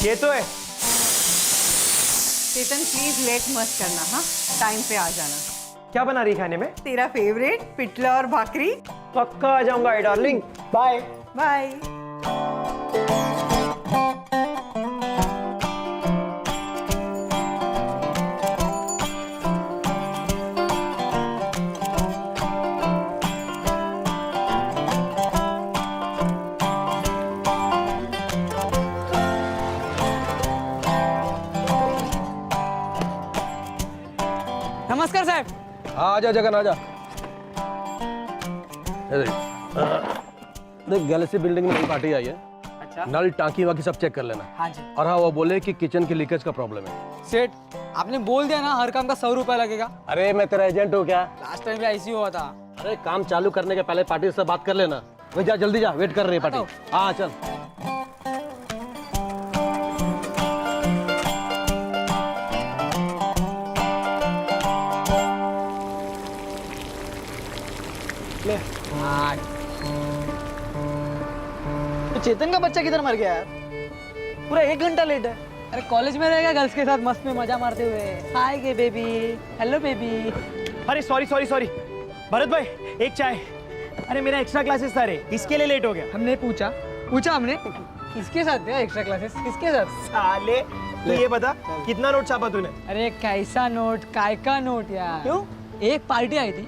ये तो है। चेतन प्लीज लेट मत करना, हाँ टाइम पे आ जाना। क्या बना रही खाने में? तेरा फेवरेट पिटला और भाकरी। पक्का आ जाऊंगा डार्लिंग। Bye bye. नमस्कार साहब। हाँ आजा जगन आजा। देख गैलेक्सी बिल्डिंग में नई पार्टी आई है। अच्छा। नल टांकी वाकी सब चेक कर लेना। हाँ जी। और हाँ वो बोले कि किचन की लीकेज का प्रॉब्लम है। सेठ आपने बोल दिया ना हर काम का 100 रुपया लगेगा। अरे मैं तेरा एजेंट हूँ क्या? लास्ट टाइम भी ऐसी हुआ था। अरे काम चालू करने के पहले पार्टी से बात कर लेना। वही जा जल्दी जा, वेट कर रही है पार्टी। हाँ चल। तो चेतन का बच्चा किधर मर गया यार? पूरा 1 घंटा लेट है। अरे कॉलेज में रहेगा गर्ल्स के साथ मस्त में मजा मारते हुए। हाय गे बेबी, हेलो बेबी। अरे सॉरी सॉरी सॉरी भरत भाई, एक चाय। अरे मेरा एक्स्ट्रा क्लासेस था रे, इसके लिए लेट हो गया। हमने पूछा हमने किसके साथ है एक्स्ट्रा क्लासेस, किसके साथ? साले तू ये बता कितना नोट छापा तूने? अरे कैसा नोट, काय का नोट यार। क्यों? एक पार्टी आई थी,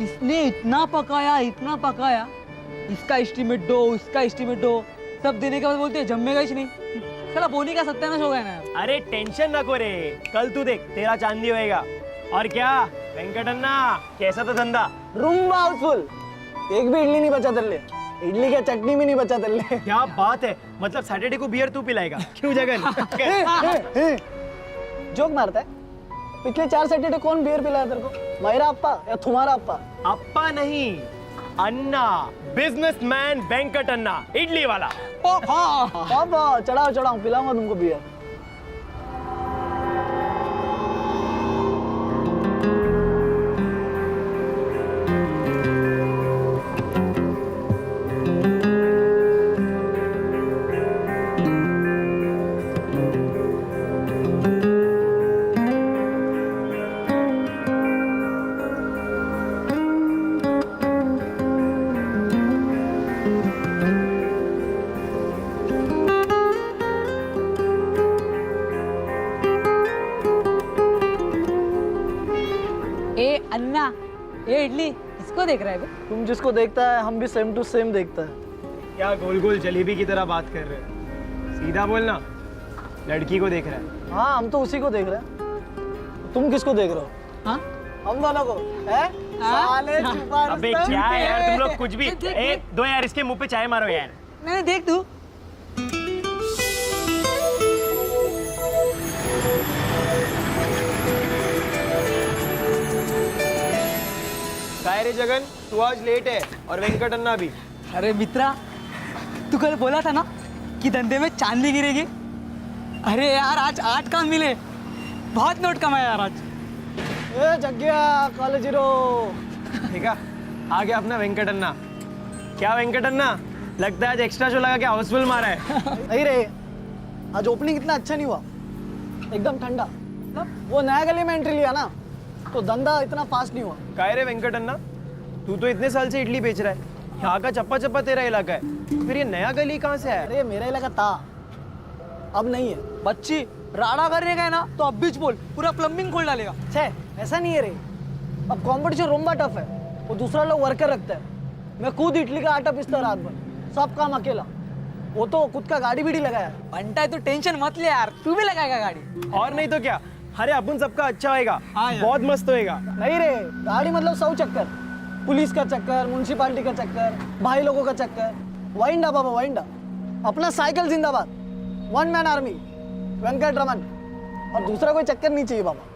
इसने इतना पकाया, इसका एस्टीमेट दो, उसका एस्टीमेट दो, सब देने के बाद बोलते हैं जमेगा ही नहीं। साला बोनी का सत्यानाश हो गया ना यार। अरे टेंशन नको रे, कल तू देख तेरा चांदी होएगा। और क्या वेंकटन्ना, कैसा था धंधा? रूम हाउसफुल। एक भी इडली नहीं बचा तेरे लिए। इडली क्या चटनी भी नहीं बचा तेरे लिए। क्या बात है, मतलब सैटरडे को बियर तू पिलाएगा? क्यों जगन? जोक मारता है। पिछले 4 सैटरडे कौन बियर पिलाया तेरे को? मेरा अप्पा या तुम्हारा अप्पा? अप्पा नहीं, अन्ना, बिजनेसमैन वेंकटन्ना, इडली वाला। पापा चढ़ाओ पिलाऊंगा तुमको बियर। ए अन्ना, ए इडली, किसको देख रहा है बे? तुम जिसको देखता है हम भी सेम टू सेम देखता है। क्या गोल गोल जलेबी की तरह बात कर रहे हो? सीधा बोलना, लड़की को देख रहा है। हाँ हम तो उसी को देख रहे हैं। तुम किसको देख रहे हो? हाँ? हम दोनों को है? साले छुपा अबे रुस्तम। क्या है यार तुम लोग कुछ भी। एक दो यार इसके मुंह पे चाय मारो यार। नहीं देख तू। काय रे जगन, तू आज लेट है और वेंकटन्ना भी। अरे मित्रा, तू कल बोला था ना कि धंधे में चांदी गिरेगी। अरे यार आज 8 काम मिले, बहुत नोट कमाया यार आज। ए जग्गिया कॉलेज हीरो। ठीक है, आ गया अपना वेंकटन्ना। क्या वेंकटन्ना, लगता है आज एक्स्ट्रा शो लगा के हाउसफुल मारा है। नहीं रे, आज ओपनिंग इतना अच्छा नहीं हुआ, एकदम ठंडा। वो नया गली में एंट्री लिया ना, तो धंधा इतना फास्ट नहीं हुआ। काय रे वेंकटन्ना, तू तो इतने साल से इडली बेच रहा है, यहाँ का चप्पा चप्पा तेरा इलाका है, फिर ये नया गली कहाँ से आया? अरे मेरा इलाका था, अब नहीं है। बच्ची राडा करने का है ना तो अब बीच बोल, पूरा प्लम्बिंग खोल डालेगा। छे ऐसा नहीं है रे, अब कंपटीशन रोम्बा टफ है। वो दूसरा लोग वर्कर रखता है, मैं खुद इडली का आटा पीसता रात भर, सब काम अकेला। वो तो खुद का गाड़ी भी लगाया। बनता है तो टेंशन मत ले यार, तू भी लगाएगा गाड़ी। और नहीं तो क्या, अरे अपन सबका अच्छा होएगा, हाँ यार। बहुत मस्त होएगा। नहीं रे, गाड़ी मतलब 100 चक्कर, पुलिस का चक्कर, म्युनिसिपालिटी का चक्कर, भाई लोगों का चक्कर। वाइंडा बाबा वाइंडा, अपना साइकिल जिंदाबाद, 1 मैन आर्मी, वेंकट रमन। और दूसरा कोई चक्कर नहीं चाहिए बाबा।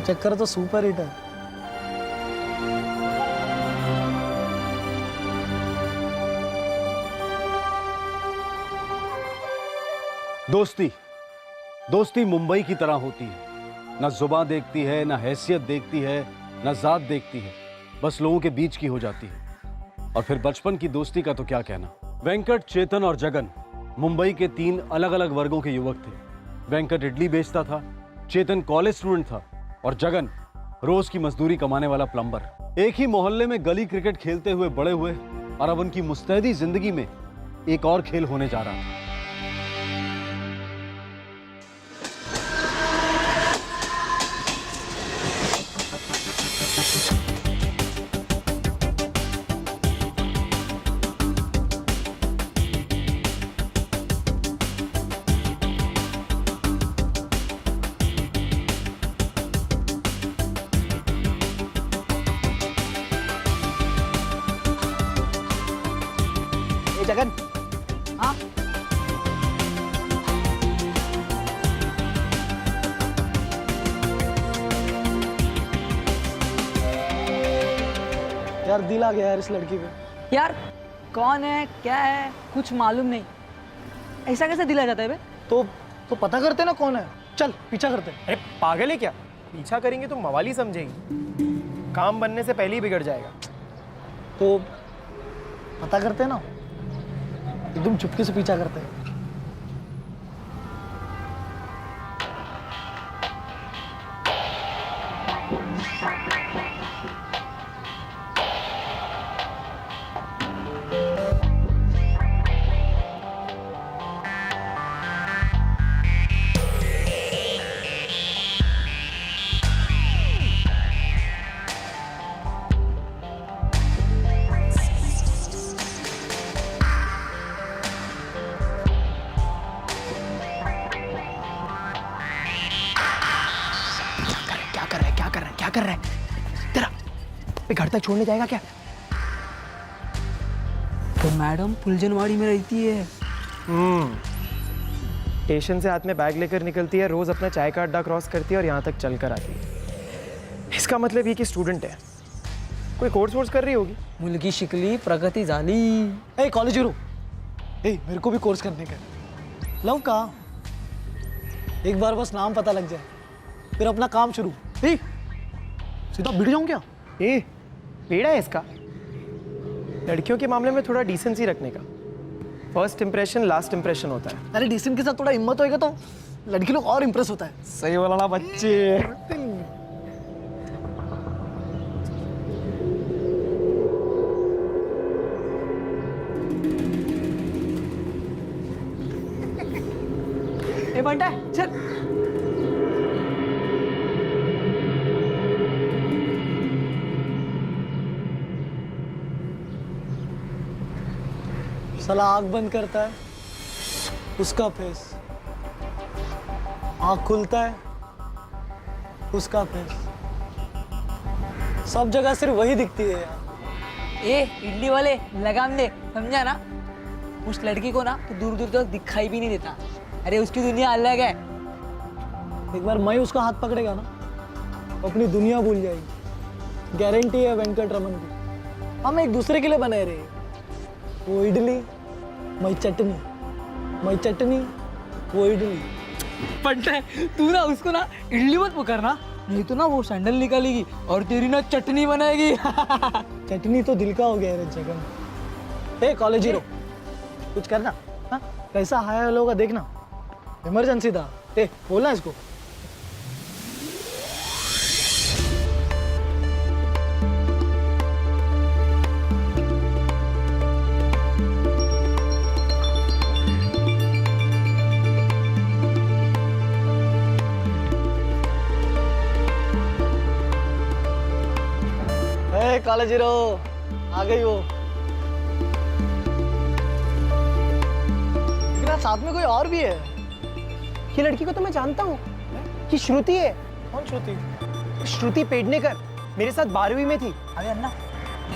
चक्कर तो सुपर हिट है। दोस्ती दोस्ती मुंबई की तरह होती है, ना जुबान देखती है, ना हैसियत देखती है, ना जात देखती है, बस लोगों के बीच की हो जाती है। और फिर बचपन की दोस्ती का तो क्या कहना। वेंकट, चेतन और जगन मुंबई के 3 अलग अलग वर्गों के युवक थे। वेंकट इडली बेचता था, चेतन कॉलेज स्टूडेंट था और जगन रोज की मजदूरी कमाने वाला प्लम्बर। एक ही मोहल्ले में गली क्रिकेट खेलते हुए बड़े हुए और अब उनकी मुस्तैदी जिंदगी में एक और खेल होने जा रहा था। जगन, हाँ यार दिल आ गया यार इस लड़की पे। यार, कौन है क्या है कुछ मालूम नहीं। ऐसा कैसे दिला जाता है बे? तो पता करते ना कौन है। चल पीछा करते। अरे पागल है क्या? पीछा करेंगे तो मवाली समझेगी, काम बनने से पहले ही बिगड़ जाएगा। तो पता करते ना, एकदम चुपके से पीछा करते हैं। क्या कर रहा है तेरा? घर तक छोड़ने जाएगा क्या? तो मैडम फुलजनवाड़ी में रहती है। स्टेशन से हाथ में बैग लेकर निकलती है, रोज अपना चाय का अड्डा क्रॉस करती है और यहाँ तक चल कर आती है। इसका मतलब ये कि स्टूडेंट है, कोई कोर्स वोर्स कर रही होगी। मुलगी शिकली प्रगति झाली। ए कॉलेज रू, ए मेरे को भी कोर्स करने का। लव का एक बार बस नाम पता लग जाए, फिर अपना काम शुरू। ए सीधा भिड़ जाऊं क्या? ए पेड़ा है इसका। लड़कियों के मामले में थोड़ा डिसेंसी रखने का। फर्स्ट इंप्रेशन लास्ट इंप्रेशन होता है। अरे डीसीएम के साथ थोड़ा हिम्मत होएगा तो लड़की लोग और इम्प्रेस होता है। सही बोला ना बच्चे। ए बंटा चल। साला आँख बंद करता है उसका फेस, आँख खुलता है उसका फेस, सब जगह सिर्फ वही दिखती है यार। ए इडली वाले लगाम दे, समझा ना? उस लड़की को ना तो दूर दूर तक दिखाई भी नहीं देता। अरे उसकी दुनिया अलग है। एक बार मैं उसका हाथ पकड़ेगा ना, अपनी दुनिया भूल जाएगी। गारंटी है वेंकट रमन की। हम एक दूसरे के लिए बने रहे। वो इडली मैं चटनी, मैं चटनी वो इडली। बंटा तू ना उसको ना इडली मत पुकारना, नहीं तो ना वो सैंडल निकालेगी और तेरी ना चटनी बनाएगी। चटनी तो दिल का हो गया रे जगन। ए कॉलेज हीरो, कुछ करना हाँ? कैसा हाय हेलो का देखना, इमरजेंसी था। ए बोलना इसको। कॉलेज हीरो आ गई वो। लेकिन साथ में कोई और भी है। ये लड़की को तो मैं जानता हूँ, ये श्रुति है। कौन श्रुति? श्रुति पेडनेकर, मेरे साथ 12वीं में थी। अरे अन्ना,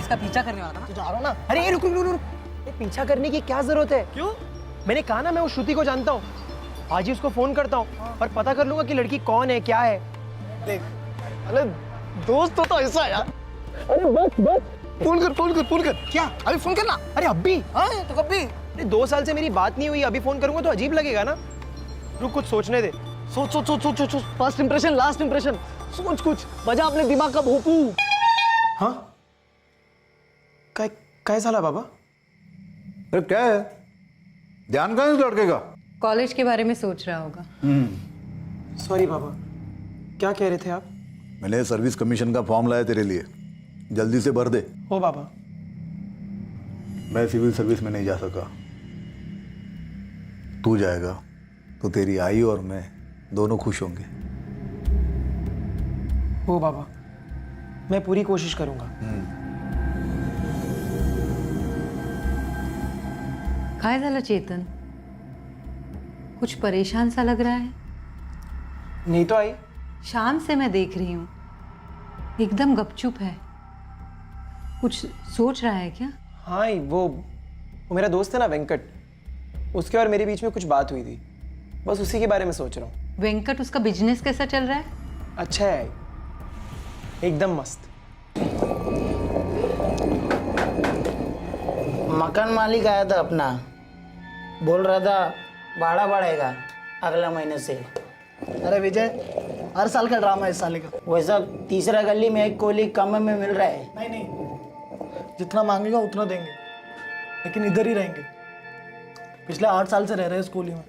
इसका पीछा करने वाला था ना। तू जा रहा हो ना? अरे रुक रुक रुक रुक, ये पीछा करने की क्या जरूरत है? क्यों? मैंने कहा ना मैं उस श्रुति को जानता हूँ। आज ही उसको फोन करता हूँ और पता कर लूंगा कि लड़की कौन है क्या है। देख अरे दोस्त तो ऐसा है यार। अरे बस फोन कर। क्या? अभी फोन करना। अरे अभी? हाँ तो कब भी। अरे 2 साल से मेरी बात नहीं हुई, अभी फोन करूंगा तो अजीब लगेगा ना। रुक, कुछ सोचने दे। सोच। फर्स्ट इंप्रेशन लास्ट इंप्रेशन, सोच कुछ, बजा अपने दिमाग का भोपू। हाँ? काय झाला बाबा? अरे क्या है, ध्यान कहाँ है उस लड़के का? कॉलेज के बारे में सोच रहा होगा। सॉरी बाबा, क्या कह रहे थे आप? मैंने सर्विस कमीशन का फॉर्म लाया तेरे लिए, जल्दी से भर दे। हो बाबा। मैं सिविल सर्विस में नहीं जा सका, तू जाएगा तो तेरी आई और मैं दोनों खुश होंगे। हो बाबा, मैं पूरी कोशिश करूंगा। काय झालं चेतन, कुछ परेशान सा लग रहा है। नहीं तो आई। शाम से मैं देख रही हूँ, एकदम गपचुप है। कुछ सोच रहा है क्या? हाँ, वो मेरा दोस्त है ना वेंकट, उसके और मेरे बीच में कुछ बात हुई थी, बस उसी के बारे में सोच रहा हूँ। वेंकट, उसका बिजनेस कैसा चल रहा है? अच्छा है, एकदम मस्त। मकान मालिक आया था अपना, बोल रहा था भाड़ा बढ़ेगा अगला महीने से। अरे विजय, हर साल का ड्रामा है इस साल का। वैसा तीसरा गली में एक कोहली कम में मिल रहा है। नहीं, जितना मांगेगा उतना देंगे, लेकिन इधर ही रहेंगे। पिछले 8 साल से रह रहे हैं इस कोहली में।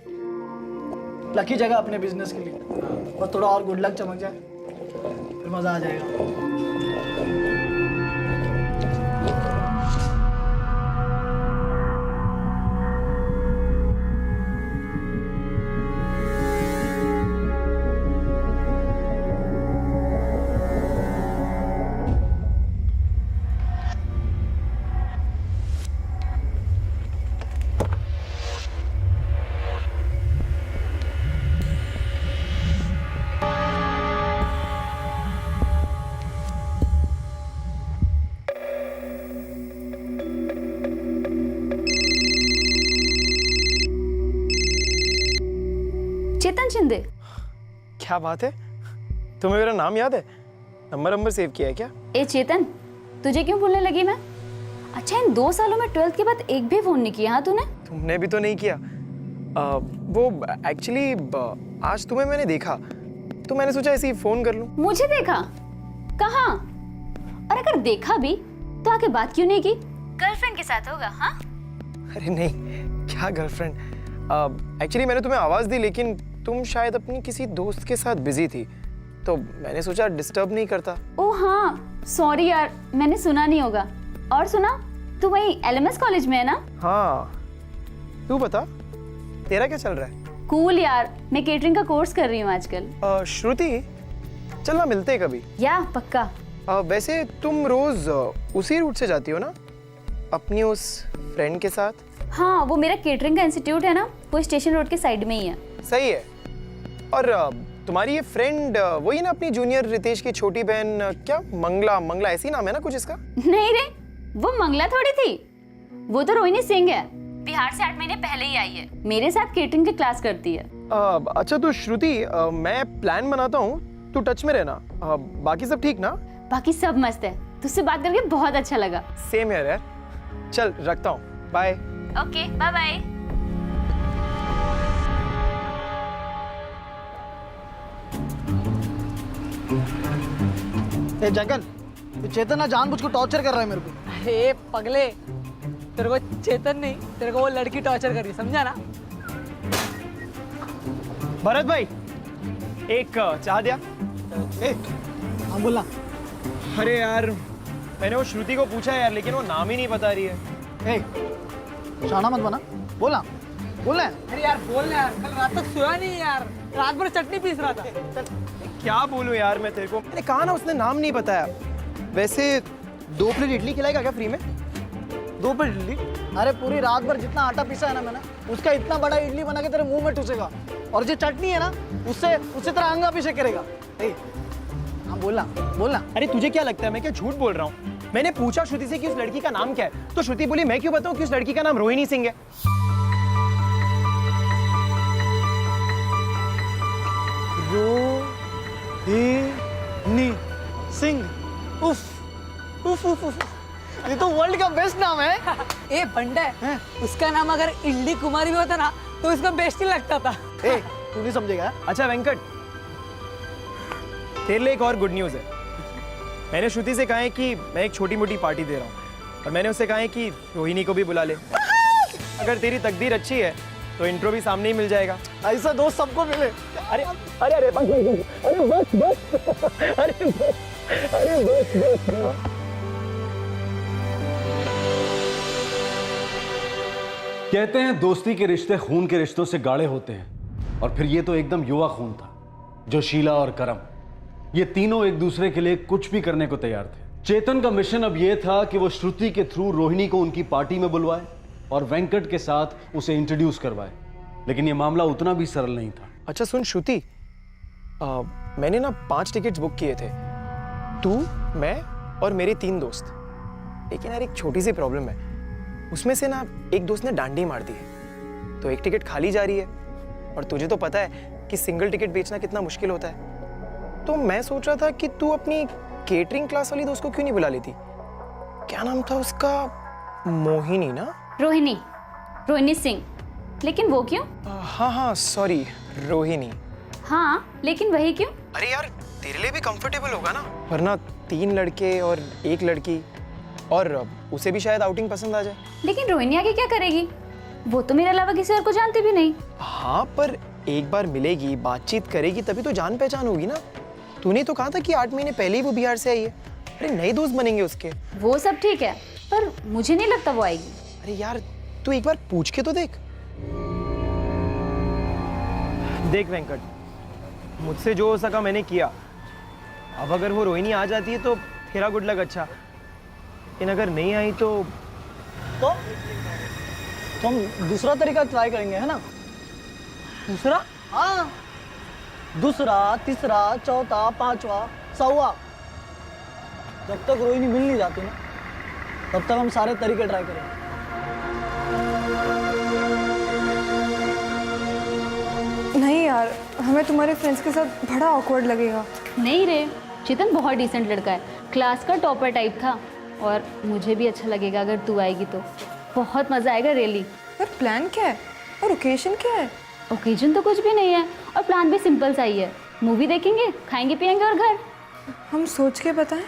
लकी जगह अपने बिजनेस के लिए, और थोड़ा और गुड लक चमक जाए फिर मजा आ जाएगा। चेतन शिंदे। क्या बात है, तुम्हें मेरा नाम याद है? नंबर सेव किया है क्या? ए चेतन, तुझे क्यों भूलने लगी मैं? अच्छा, इन 2 सालों में 12th के बाद एक भी फोन नहीं किया हाँ तूने? तुमने भी तो नहीं किया। वो एक्चुअली आज तुम्हें मैंने देखा तो मैंने सोचा ऐसे ही फोन कर लूं। मुझे देखा? कहाँ? और अगर देखा भी तो आके बात क्यों नहीं की? गर्लफ्रेंड के साथ होगा? हाँ? अरे नहीं, क्या गर्लफ्रेंड। एक्चुअली मैंने तुम्हें आवाज दी, लेकिन तुम शायद अपनी किसी दोस्त के साथ बिजी थी, तो मैंने सोचा डिस्टर्ब नहीं करता। ओह हाँ, सॉरी यार, मैंने सुना नहीं होगा। और सुना, तू वही LMS कॉलेज में है ना? हाँ, तू बता, तेरा क्या चल रहा है? कूल यार, मैं केटरिंग का कोर्स कर रही हूँ आजकल। श्रुति, चलना मिलते हैं कभी। या पक्का। वैसे तुम रोज उसी रूट से जाती हो ना, अपनी उस फ्रेंड के साथ? हाँ, वो मेरा केटरिंग का इंस्टीट्यूट है ना, वो स्टेशन रोड के साइड में ही है। सही है। और तुम्हारी ये फ्रेंड वही ना, अपनी जूनियर रितेश की छोटी बहन, क्या मंगला ऐसी नाम है ना कुछ इसका? नहीं रे, वो मंगला थोड़ी थी, वो तो रोहिणी सिंह है, बिहार से 8 महीने पहले ही आई है, मेरे साथ केटरिंग की क्लास करती है। अच्छा तो श्रुति, मैं प्लान बनाता हूँ, तू टच में रहना। बाकी सब ठीक ना? बाकी सब मस्त है, तुझसे बात करके बहुत अच्छा लगा। सेम यार। चल रखता हूँ, bye. Okay, bye bye. Jagan, ये चेतन ना जानबूझ को टॉर्चर कर रहा है मेरे को। अरे पगले, तेरे को चेतन नहीं, तेरे को वो लड़की टॉर्चर कर रही है, समझा ना? भरत भाई, एक चाह दिया। हाँ बोला। अरे यार, मैंने वो श्रुति को पूछा यार, लेकिन वो नाम ही नहीं बता रही है। शाना मत बना, बोला बोलना है। अरे यार बोल ना यार, कल रात तक सोया नहीं यार, रात भर चटनी पीस रहा था। क्या बोलूं यार मैं तेरे को, मैंने कहा ना उसने नाम नहीं बताया। वैसे 2 प्लेट इडली खिलाएगा क्या फ्री में? 2 प्लेट इडली? अरे पूरी रात भर जितना आटा पीसा है ना मैंने, उसका इतना बड़ा इडली बना के तेरे मुंह में ठूसेगा, और जो चटनी है ना उससे तेरा अंगा पीछे करेगा। हाँ बोलना। अरे तुझे क्या लगता है मैं क्या झूठ बोल रहा हूँ? मैंने पूछा श्रुति से कि उस लड़की का नाम क्या है, तो श्रुति बोली मैं क्यों बताऊं कि उस लड़की का नाम रोहिणी सिंह है। सन्नी सिंह, उफ उफ उफ उफ, ये तो वर्ल्ड का बेस्ट नाम है। ए बंडे, उसका नाम अगर इल्ली कुमारी भी होता ना तो इसका बेस्ट ही लगता था। ए, तू नहीं समझेगा। अच्छा वेंकट, तेरे लिए एक और गुड न्यूज़ है। मैंने श्रुति से कहा है कि मैं एक छोटी मोटी पार्टी दे रहा हूँ और मैंने उससे कहा है कि रोहिणी को भी बुला ले। अगर तेरी तकदीर अच्छी है तो इंट्रो भी सामने ही मिल जाएगा। ऐसा दोस्त सबको मिले। अरे अरे अरे बस अरे बस बस अरे बस अरे बस बस। कहते हैं दोस्ती के रिश्ते खून के रिश्तों से गाढ़े होते हैं, और फिर ये तो एकदम युवा खून था। जोशीला और करम, ये तीनों एक दूसरे के लिए कुछ भी करने को तैयार थे। चेतन का मिशन अब ये था कि वो श्रुति के थ्रू रोहिणी को उनकी पार्टी में बुलवाए और वेंकट के साथ उसे इंट्रोड्यूस करवाए, लेकिन ये मामला उतना भी सरल नहीं था। अच्छा सुन श्रुति, मैंने ना 5 टिकट्स बुक किए थे, तू, मैं और मेरे 3 दोस्त। लेकिन यार एक छोटी सी प्रॉब्लम है, उसमें से ना एक दोस्त ने डांडी मार दी है, तो एक टिकट खाली जा रही है। और तुझे तो पता है कि सिंगल टिकट बेचना कितना मुश्किल होता है। तो मैं सोच रहा था कि तू अपनी केटरिंग क्लास वाली दोस्त को क्यों नहीं बुला लेती। क्या नाम था उसका? मोहिनी ना? रोहिणी, रोहिणी सिंह। लेकिन वो क्यों? हाँ हाँ सॉरी, रोहिणी। हाँ लेकिन वही क्यों? अरे यार तेरे लिए भी कंफर्टेबल होगा ना, वरना 3 लड़के और 1 लड़की, और उसे भी शायद आउटिंग पसंद आ जाए। लेकिन रोहिणी आगे क्या करेगी? वो तो मेरे अलावा किसी और को जानती भी नहीं। हाँ पर एक बार मिलेगी, बातचीत करेगी, तभी तो जान पहचान होगी ना। तूने तो कहा था कि 8 महीने पहले ही वो बिहार से आई है। अरे नए दोस्त बनेंगे उसके। वो सब ठीक है, पर मुझे नहीं लगता वो आएगी। अरे यार तू एक बार पूछ के तो देख। देख वेंकट, मुझसे जो हो सका मैंने किया। अब अगर वो रोहिणी आ जाती है तो तेरा गुड लक अच्छा, लेकिन अगर नहीं आई तो हम दूसरा तरीका ट्राई करेंगे, है ना? दूसरा? हाँ, दूसरा, तीसरा, चौथा, पांचवा, 100वां। जब तक रोहिणी मिल नहीं जाती ना, तब तक हम सारे तरीके ट्राई करेंगे। नहीं यार, हमें तुम्हारे फ्रेंड्स के साथ बड़ा ऑकवर्ड लगेगा। नहीं रे, चेतन बहुत डिसेंट लड़का है, क्लास का टॉपर टाइप था। और मुझे भी अच्छा लगेगा अगर तू आएगी तो। बहुत मज़ा आएगा रियली। पर प्लान क्या है और ओकेजन क्या है? ओकेजन तो कुछ भी नहीं है और प्लान भी सिंपल सा ही है। मूवी देखेंगे, खाएंगे पिएंगे और घर। हम सोच के बताएं।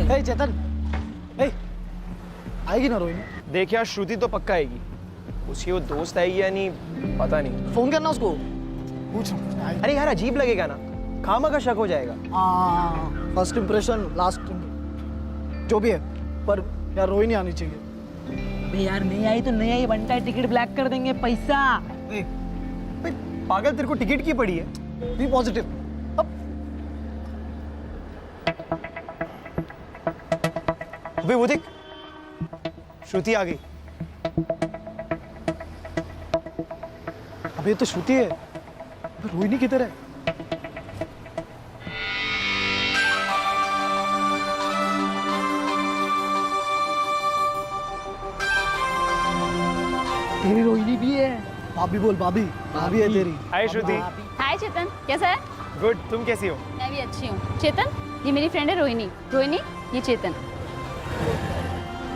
हे चेतन, हे, आएगी ना रोहिणी? देख यार, श्रुति तो पक्का आएगी। उसकी वो दोस्त आएगी या नहीं पता नहीं। फोन करना उसको, पूछ। अरे यार अजीब लगेगा ना, खामा का शक हो जाएगा। फर्स्ट इंप्रेशन लास्ट, जो भी है, पर यार रोहिणी आनी चाहिए। अबे यार नहीं आई तो नहीं आई, बनता है टिकट ब्लैक कर देंगे, पैसा। पागल, तेरे को टिकट की पड़ी है? Be positive. अबे वो देख, श्रुति आ गई। अबे तो श्रुति है, अबे रोहिणी किधर है? तेरी रोहिणी भी है। भाभी बोल, भाभी, भाभी है तेरी। हाय श्रुति। हाय चेतन, कैसा है? गुड, तुम कैसी हो? मैं भी अच्छी हूँ। चेतन, ये मेरी फ्रेंड है रोहिणी। रोहिणी, ये चेतन।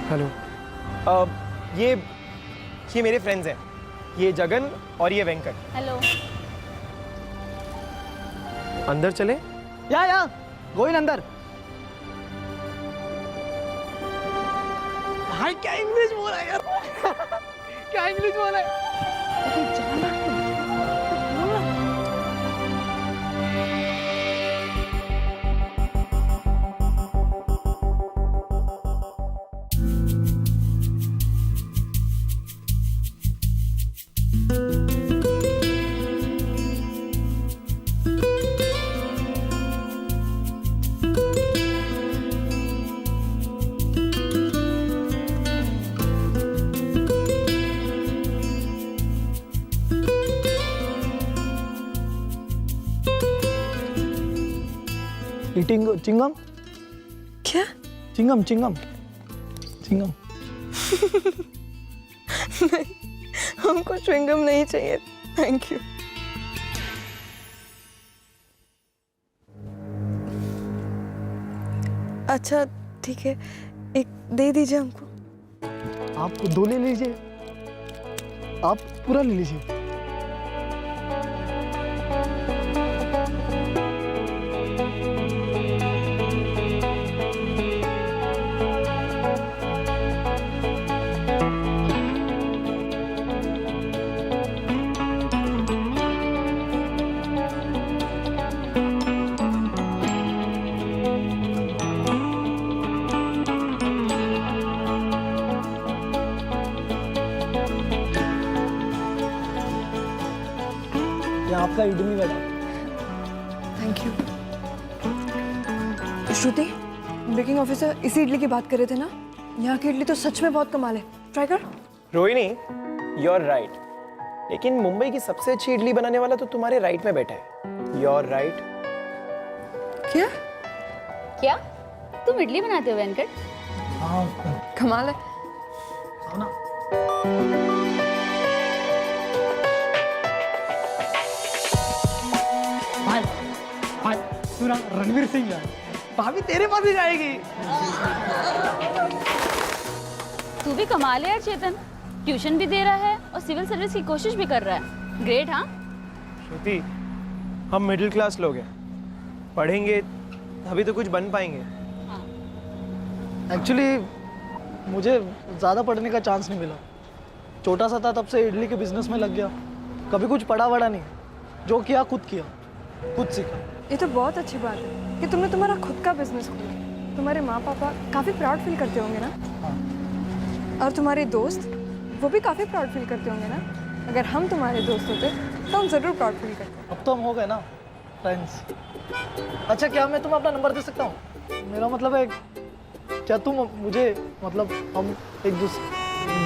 हेलो। ये मेरे फ्रेंड्स हैं, ये जगन और ये वेंकट। हेलो। अंदर चले? या गोविंद अंदर। भाई क्या इंग्लिश बोल रहा है यार? क्या इंग्लिश बोल रहा है? ईटिंग चिंगम क्या? चिंगम चिंगम चिंगम नहीं, हमको च्युइंगम नहीं चाहिए, थैंक यू। अच्छा ठीक है, एक दे दीजिए हमको। आप दो ले लीजिए, आप पूरा ले लीजिए। ये आपका idli vada. Thank you. Shruti, baking officer इसी इडली की बात कर रहे थे ना? यहाँ की इडली तो सच में बहुत कमाल है, ट्राई कर। रोहिणी, यू आर राइट, लेकिन मुंबई की सबसे अच्छी इडली बनाने वाला तो तुम्हारे राइट में बैठा है। You are right. क्या? क्या तुम इडली बनाते हो वेंकट? हाँ कमाल है। ना भाई भाई पूरा रणवीर सिंह है, भाभी तेरे पास ही जाएगी। तू भी कमाल है यार चेतन, ट्यूशन भी दे रहा है और सिविल सर्विस की कोशिश भी कर रहा है। ग्रेट। हाँ श्रुति, हम मिडिल क्लास लोग हैं, पढ़ेंगे तभी तो कुछ बन पाएंगे। एक्चुअली मुझे ज़्यादा पढ़ने का चांस नहीं मिला, छोटा सा था तब से इडली के बिजनेस में लग गया, कभी कुछ पढ़ा वड़ा नहीं, जो किया, खुद सीखा। ये तो बहुत अच्छी बात है कि तुमने तुम्हारा खुद का बिजनेस खोला। तुम्हारे माँ पापा काफ़ी प्राउड फील करते होंगे ना? हाँ। और तुम्हारे दोस्त, वो भी काफ़ी प्राउड फील करते होंगे ना? अगर हम तुम्हारे दोस्त होते तो हम ज़रूर प्राउड फील करते। अब तो हम हो गए ना फ्रेंड्स। अच्छा, क्या मैं तुम्हें अपना नंबर दे सकता हूँ? मेरा मतलब है, क्या तुम मुझे, मतलब हम एक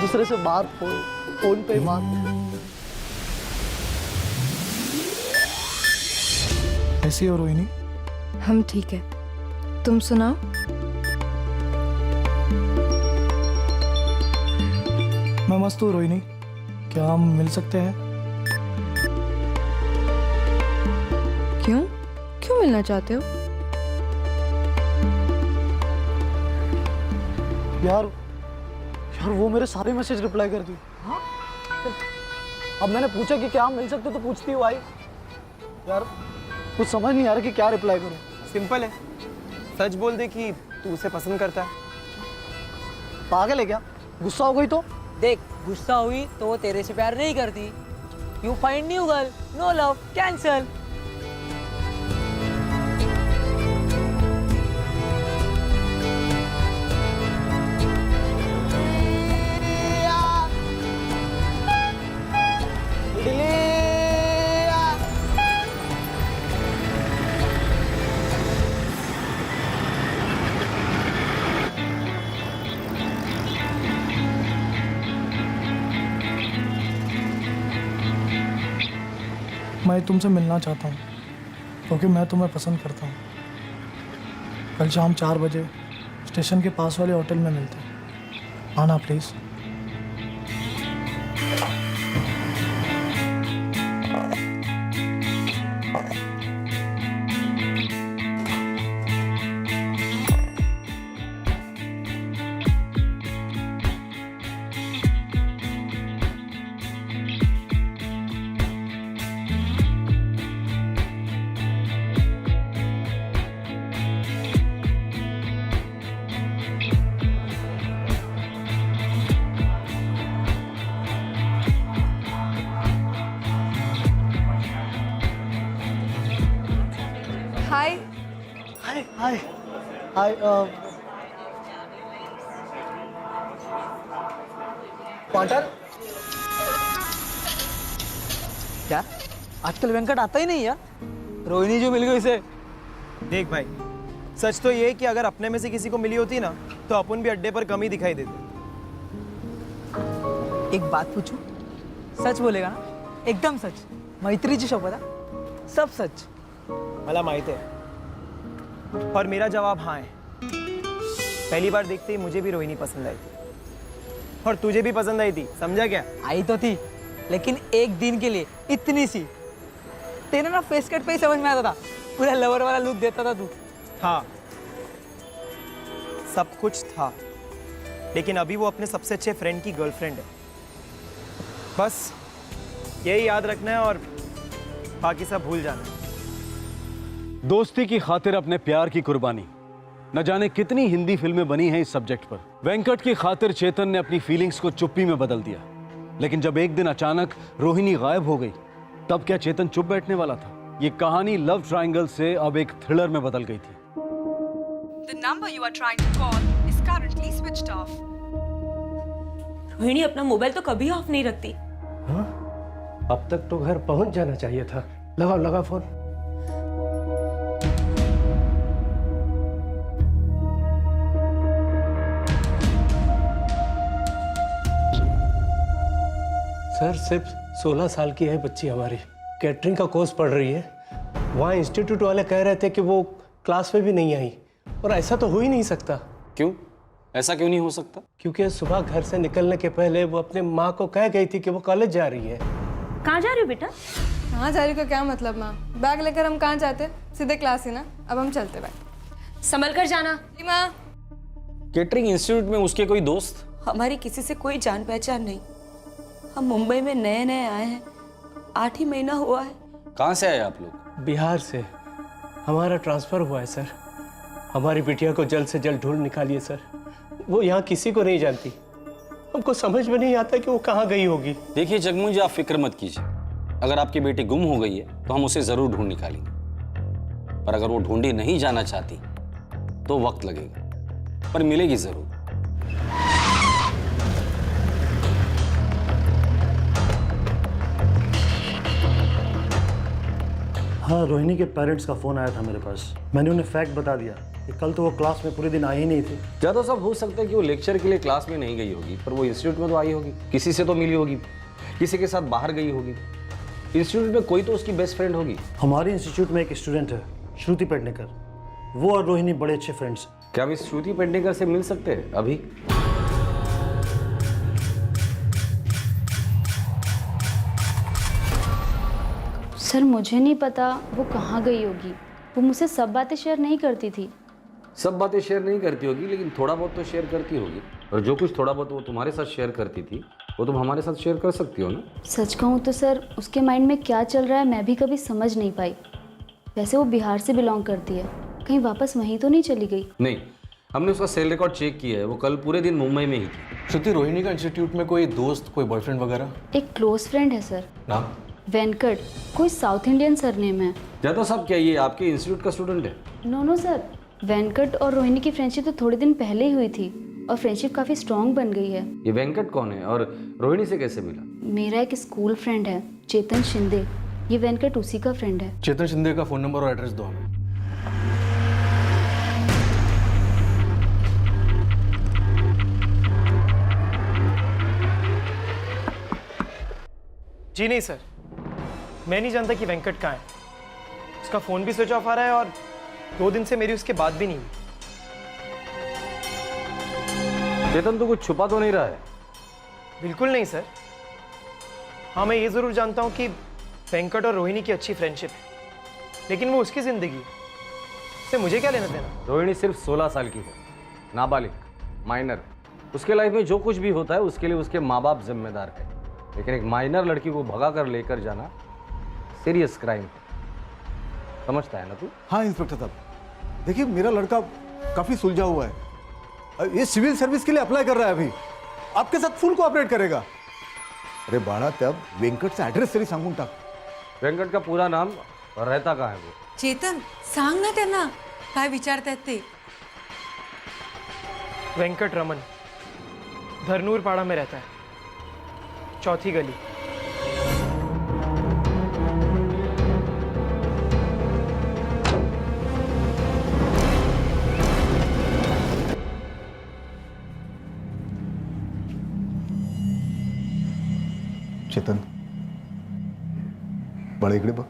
दूसरे से बात फोन पे बात। कैसी हो रोहिणी? हम ठीक है, तुम सुनाओ। मैं मस्त हूँ रोहिणी, क्या हम मिल सकते हैं? क्यों क्यों मिलना चाहते हो? यार वो मेरे सारे मैसेज रिप्लाई कर दी। हाँ? अब मैंने पूछा कि क्या हम मिल सकते, तो पूछती हुआ आई। यार कुछ समझ नहीं आ रहा कि क्या रिप्लाई करूं। सिंपल है, सच बोल दे कि तू उसे पसंद करता है। पागल है क्या? गुस्सा हो गई तो? देख, गुस्सा हुई तो वो तेरे से प्यार नहीं करती। You find new girl, no love, cancel. मैं तुमसे मिलना चाहता हूँ क्योंकि मैं तुम्हें पसंद करता हूँ। कल शाम 4 बजे स्टेशन के पास वाले होटल में मिलते हैं, आना please. Hi. Hi hi hi. Water? क्या आजकल वेंकट आता ही नहीं यार, रोहिणी जो मिल गई उसे। देख भाई, सच तो ये है कि अगर अपने में से किसी को मिली होती ना, तो अपन भी अड्डे पर कम ही दिखाई देते। एक बात पूछूं? सच बोलेगा ना? एकदम सच, मैत्रीची शपथ है, सब सच। मला माहित आहे, और मेरा जवाब हाँ है। पहली बार देखते ही मुझे भी रोहिणी पसंद आई थी और तुझे भी पसंद आई थी, समझा क्या? आई तो थी, लेकिन एक दिन के लिए, इतनी सी। तेरे ना फेस कट पे ही समझ में आता था, पूरा लवर वाला लुक देता था तू। था, सब कुछ था, लेकिन अभी वो अपने सबसे अच्छे फ्रेंड की गर्लफ्रेंड है। बस यही याद रखना है और बाकी सब भूल जाना है। दोस्ती की खातिर अपने प्यार की कुर्बानी, न जाने कितनी हिंदी फिल्में बनी हैं इस सब्जेक्ट पर। वेंकट की खातिर चेतन ने अपनी फीलिंग्स को चुप्पी में बदल दिया, लेकिन जब एक दिन अचानक रोहिणी गायब हो गई, तब क्या चेतन चुप बैठने वाला था? ये कहानी लव ट्रायंगल से अब एक थ्रिलर में बदल गई थी। The number you are trying to call is currently switched off. Rohini अपना मोबाइल तो कभी ऑफ नहीं रखती। हाँ? अब तक तो घर पहुंच जाना चाहिए था। लगाओ लगा फोन। सर सिर्फ 16 साल की है बच्ची हमारी, कैटरिंग का कोर्स पढ़ रही है। वहाँ इंस्टीट्यूट वाले कह रहे थे कि वो क्लास में भी नहीं आई, और ऐसा तो हो ही नहीं सकता। क्यों? ऐसा क्यों नहीं हो सकता? क्योंकि सुबह घर से निकलने के पहले वो अपने माँ को कह गई थी कि वो कॉलेज जा रही है। कहाँ जा रही हो बेटा? कहाँ जा रही का क्या मतलब माँ? बैग लेकर हम कहाँ जाते? सीधे क्लास ही ना। अब हम चलते बैग। संभल कर जाना। जी माँ। केटरिंग इंस्टीट्यूट में उसके कोई दोस्त? हमारी किसी से कोई जान पहचान नहीं। हम मुंबई में नए नए आए हैं, 8 ही महीना हुआ है। कहाँ से आए आप लोग? बिहार से। हमारा ट्रांसफ़र हुआ है सर। हमारी बिटिया को जल्द से जल्द ढूंढ निकालिए सर। वो यहाँ किसी को नहीं जानती। हमको समझ में नहीं आता कि वो कहाँ गई होगी। देखिए जगमोहन जी, आप फिक्र मत कीजिए। अगर आपकी बेटी गुम हो गई है तो हम उसे जरूर ढूंढ निकालेंगे, पर अगर वो ढूंढी नहीं जाना चाहती तो वक्त लगेगा, पर मिलेगी जरूर। हाँ, रोहिणी के पेरेंट्स का फ़ोन आया था मेरे पास। मैंने उन्हें फैक्ट बता दिया कि कल तो वो क्लास में पूरे दिन आई ही नहीं थी। ज़्यादा सब हो सकता है कि वो लेक्चर के लिए क्लास में नहीं गई होगी, पर वो इंस्टीट्यूट में तो आई होगी, किसी से तो मिली होगी, किसी के साथ बाहर गई होगी। इंस्टीट्यूट में कोई तो उसकी बेस्ट फ्रेंड होगी। हमारे इंस्टीट्यूट में एक स्टूडेंट है, श्रुति पेडनेकर। वो और रोहिणी बड़े अच्छे फ्रेंड्स। क्या हम इस श्रुति पेडनेकर से मिल सकते हैं अभी? सर मुझे नहीं पता वो कहाँ गई होगी। वो मुझसे सब बातें शेयर नहीं करती थी। सब बातें शेयर नहीं करती होगी, लेकिन थोड़ा बहुत तो शेयर करती होगी। और जो कुछ थोड़ा बहुत वो तुम्हारे साथ शेयर करती थी, वो तुम हमारे साथ शेयर कर सकती हो ना। सच कहूँ तो सर, उसके माइंड में क्या चल रहा है मैं भी कभी समझ नहीं पाई। वैसे वो बिहार से बिलोंग करती है, कहीं वापस वहीं तो नहीं चली गई? नहीं, हमने उसका सेल रिकॉर्ड चेक किया है। वो कल पूरे दिन मुंबई में ही थी। श्रुति, रोहिणी का इंस्टीट्यूट में कोई दोस्त, कोई बॉयफ्रेंड वगैरह? एक क्लोज फ्रेंड है सर। नाम? वेंकट। कोई साउथ इंडियन सरनेम है। जादव साहब, क्या ये आपके इंस्टीट्यूट का स्टूडेंट है? नो सर, वेंकट और रोहिणी की फ्रेंडशिप तो थोड़े दिन पहले ही हुई थी और फ्रेंडशिप काफ़ी स्ट्रॉन्ग बन गई है। ये वेंकट कौन है और रोहिणी से कैसे मिला? मेरा एक स्कूल फ्रेंड है, चेतन शिंदे। ये वेंकट उसी का फ्रेंड है। चेतन शिंदे का फ़ोन नंबर और एड्रेस दो हमें। जी नहीं सर, मैं नहीं जानता कि वेंकट कहाँ है। उसका फ़ोन भी स्विच ऑफ आ रहा है और 2 दिन से मेरी उसके बात भी नहीं हुई। चेतन, तो कुछ छुपा तो नहीं रहा है? बिल्कुल नहीं सर। हाँ, मैं ये ज़रूर जानता हूँ कि वेंकट और रोहिणी की अच्छी फ्रेंडशिप है, लेकिन वो उसकी ज़िंदगी है, इससे मुझे क्या लेना देना। रोहिणी सिर्फ 16 साल की है, नाबालिग, माइनर। उसके लाइफ में जो कुछ भी होता है उसके लिए उसके माँ बाप जिम्मेदार है, लेकिन एक माइनर लड़की को भगा कर लेकर जाना सीरियस क्राइम है। समझता है ना तू? हाँ इंस्पेक्टर साहब, देखिए मेरा लड़का काफ़ी सुलझा हुआ है। ये सिविल सर्विस के लिए अप्लाई कर रहा है, अभी आपके साथ फुल कोऑपरेट करेगा। अरे बाळा, तब वेंकट से ॲड्रेस तरी सांगून टाक। वेंकट का पूरा नाम और रहता कहाँ है वो? चेतन, सांग ना त्यांना काय विचारतायत ते। वेंकट रमन, धरनूर पाड़ा में रहता है, 4थी गली। चेतन, बाळा इकडे बघ,